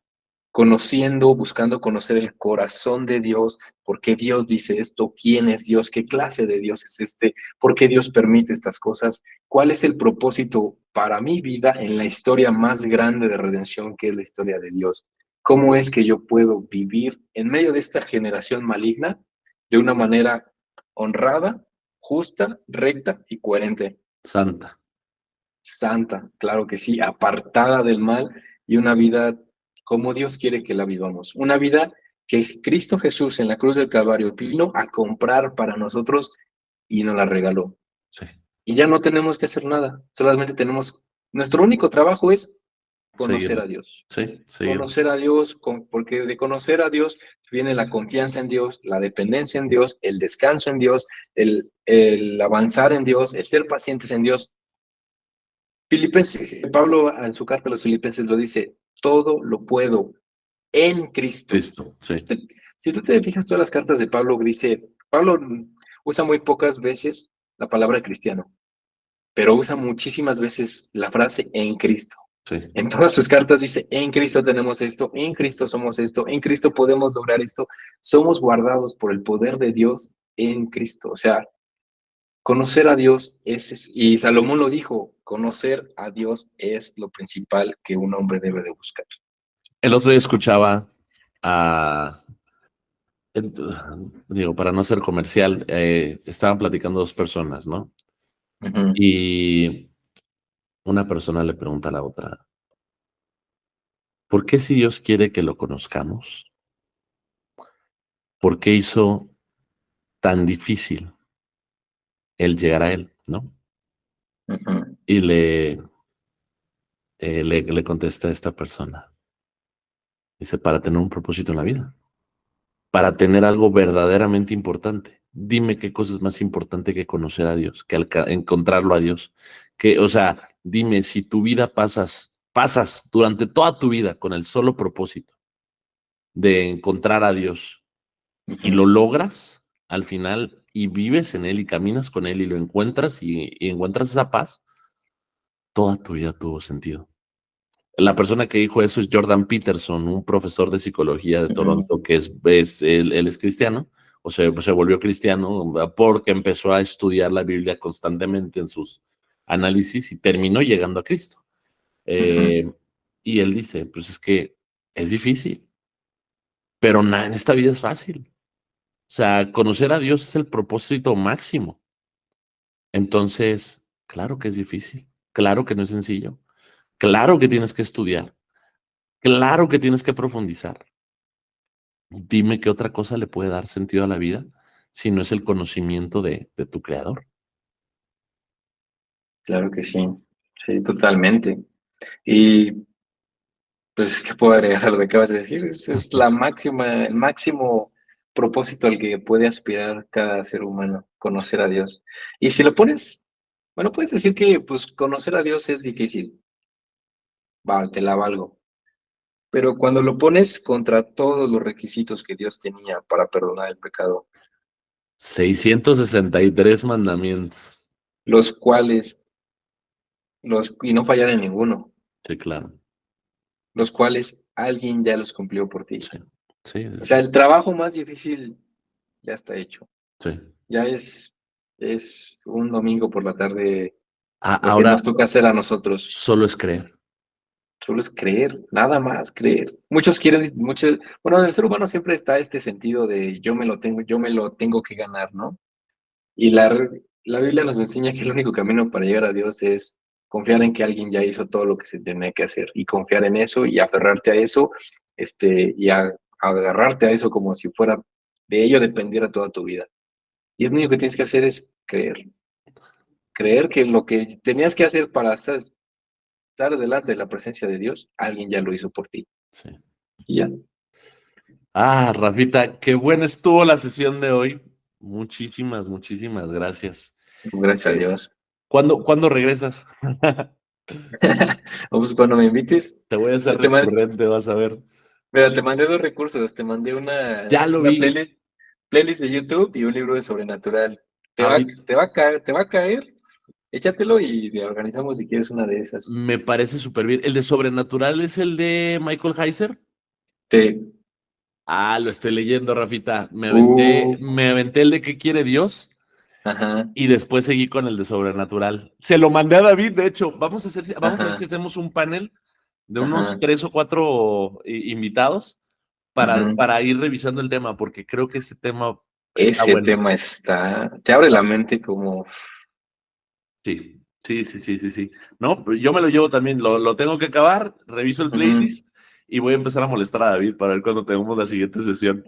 conociendo, buscando conocer el corazón de Dios, por qué Dios dice esto, quién es Dios, qué clase de Dios es este, por qué Dios permite estas cosas, cuál es el propósito para mi vida en la historia más grande de redención que es la historia de Dios. ¿Cómo es que yo puedo vivir en medio de esta generación maligna de una manera honrada, justa, recta y coherente? santa. Santa, claro que sí, apartada del mal y una vida como Dios quiere que la vivamos. Una vida que Cristo Jesús en la cruz del Calvario vino a comprar para nosotros y nos la regaló. Sí, Y ya no tenemos que hacer nada, solamente tenemos, nuestro único trabajo es conocer seguirlo. a Dios. Sí, seguirlo. Conocer a Dios, porque de conocer a Dios viene la confianza en Dios, la dependencia en Dios, el descanso en Dios, el avanzar en Dios, el ser pacientes en Dios. Filipenses, Pablo en su carta a los Filipenses lo dice, todo lo puedo en Cristo. Listo, sí. Si tú te fijas todas las cartas de Pablo, dice, Pablo usa muy pocas veces la palabra cristiano, pero usa muchísimas veces la frase en Cristo. Sí. En todas sus cartas dice, en Cristo tenemos esto, en Cristo somos esto, en Cristo podemos lograr esto, somos guardados por el poder de Dios en Cristo. O sea, conocer a Dios y Salomón lo dijo, conocer a Dios es lo principal que un hombre debe de buscar. El otro día escuchaba a, digo, para no ser comercial, estaban platicando dos personas, ¿no? Ujú, Y una persona le pregunta a la otra, ¿por qué si Dios quiere que lo conozcamos? ¿Por qué hizo tan difícil el llegar a Él, ¿no? ujú. Y le contesta a esta persona, dice, para tener un propósito en la vida, para tener algo verdaderamente importante. Dime qué cosa es más importante que conocer a Dios, que encontrarlo a Dios. Que, o sea, dime si tu vida pasas durante toda tu vida con el solo propósito de encontrar a Dios y Ujú. lo logras al final y vives en Él y caminas con Él y lo encuentras y encuentras esa paz, toda tu vida tuvo sentido. La persona que dijo eso es Jordan Peterson, un profesor de psicología de Ujú, Toronto, que él es cristiano, o sea, se volvió cristiano porque empezó a estudiar la Biblia constantemente en sus análisis y terminó llegando a Cristo. ujú. Eh, y él dice, pues es que es difícil, pero nada en esta vida es fácil. O sea, conocer a Dios es el propósito máximo. Entonces, claro que es difícil, claro que no es sencillo, claro que tienes que estudiar, claro que tienes que profundizar. Dime qué otra cosa le puede dar sentido a la vida si no es el conocimiento de tu creador. Claro que sí, sí, totalmente. Y pues, ¿qué puedo agregar a lo que acabas de decir? Es la máxima, el máximo propósito al que puede aspirar cada ser humano, conocer a Dios. Y si lo pones, bueno, puedes decir que pues conocer a Dios es difícil, va, te la valgo. Pero cuando lo pones contra todos los requisitos que Dios tenía para perdonar el pecado, 663 mandamientos. los cuales, y no fallar en ninguno, Sí, claro. los cuales alguien ya los cumplió por ti. Sí, sí, O sí, sea, sí. el trabajo más difícil ya está hecho. Sí. Ya es un domingo por la tarde lo que Ahora nos toca hacer a nosotros. solo es creer. Solo es creer, nada más creer. Muchos quieren, bueno, en el ser humano siempre está este sentido de yo me lo tengo que ganar, ¿no? Y la Biblia nos enseña que el único camino para llegar a Dios es confiar en que alguien ya hizo todo lo que se tenía que hacer y confiar en eso y aferrarte a eso, agarrarte a eso como si fuera de ello dependiera toda tu vida. Y lo único que tienes que hacer es creer. Creer que lo que tenías que hacer para estar estar delante de la presencia de Dios, alguien ya lo hizo por ti. Sí. Y ya. Rafita, qué buena estuvo la sesión de hoy. Muchísimas, muchísimas gracias. Gracias a Dios. ¿Cuándo regresas? Pues cuando me invites, Te voy a hacer recurrente, vas a ver. mira, te mandé 2 recursos, te mandé Ya lo una vi. playlist de YouTube y un libro de sobrenatural. Ahorita Te va a caer, échatelo y organizamos si quieres una de esas. me parece súper bien. ¿El de Sobrenatural es el de Michael Heiser? Sí. Lo estoy leyendo, Rafita. Uh, Me aventé el de ¿Qué quiere Dios? ajá, Y después seguí con el de Sobrenatural. Se lo mandé a David, de hecho. Vamos a ver si ajá, hacemos un panel de unos ajá, 3 o 4 invitados ajá. para ir revisando el tema, porque creo que ese tema está Ese bueno. tema te abre Está la bueno. mente como, Sí, sí, sí, sí, sí, sí. No, pero yo me lo llevo también, lo tengo que acabar, reviso el ujú. playlist y voy a empezar a molestar a David para ver cuándo tenemos la siguiente sesión.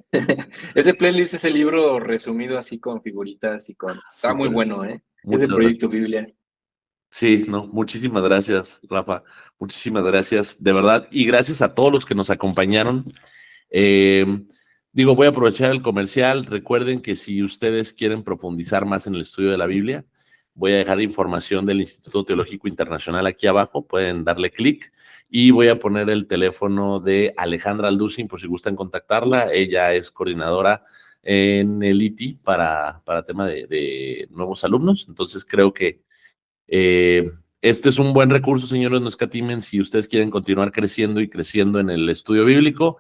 Ese playlist, ese libro resumido así con figuritas está muy Súper, bueno, ¿eh? Ese muchas proyecto gracias. Biblia. Sí, no, muchísimas gracias, Rafa. Muchísimas gracias, de verdad. Y gracias a todos los que nos acompañaron. Eh, voy a aprovechar el comercial. Recuerden que si ustedes quieren profundizar más en el estudio de la Biblia, voy a dejar información del Instituto Teológico Internacional aquí abajo. Pueden darle clic y voy a poner el teléfono de Alejandra Alducin por si gustan contactarla. Ella es coordinadora en el ITI para tema de nuevos alumnos. Entonces creo que este es un buen recurso, señores, no escatimen si ustedes quieren continuar creciendo y creciendo en el estudio bíblico.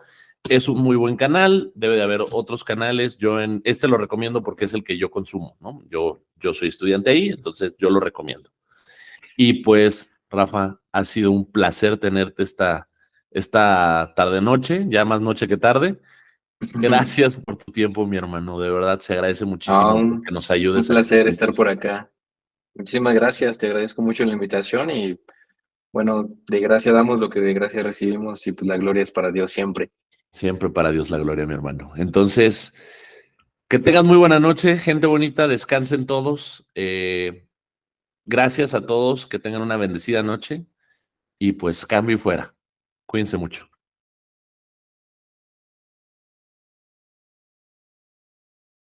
Es un muy buen canal, debe de haber otros canales. Yo en este lo recomiendo porque es el que yo consumo, ¿no? Yo soy estudiante ahí, entonces yo lo recomiendo. Y pues, Rafa, ha sido un placer tenerte esta tarde-noche, ya más noche que tarde. Gracias por tu tiempo, mi hermano. De verdad, se agradece Ah, muchísimo que nos ayudes un a crecer placer en estar por Cristo. acá. Muchísimas gracias, te agradezco mucho la invitación y bueno, de gracia damos lo que de gracia recibimos y pues la gloria es para Dios siempre. Siempre para Dios la gloria, mi hermano. Entonces, que tengan muy buena noche, gente bonita, descansen todos. Gracias a todos, que tengan una bendecida noche y pues cambio y fuera. Cuídense mucho.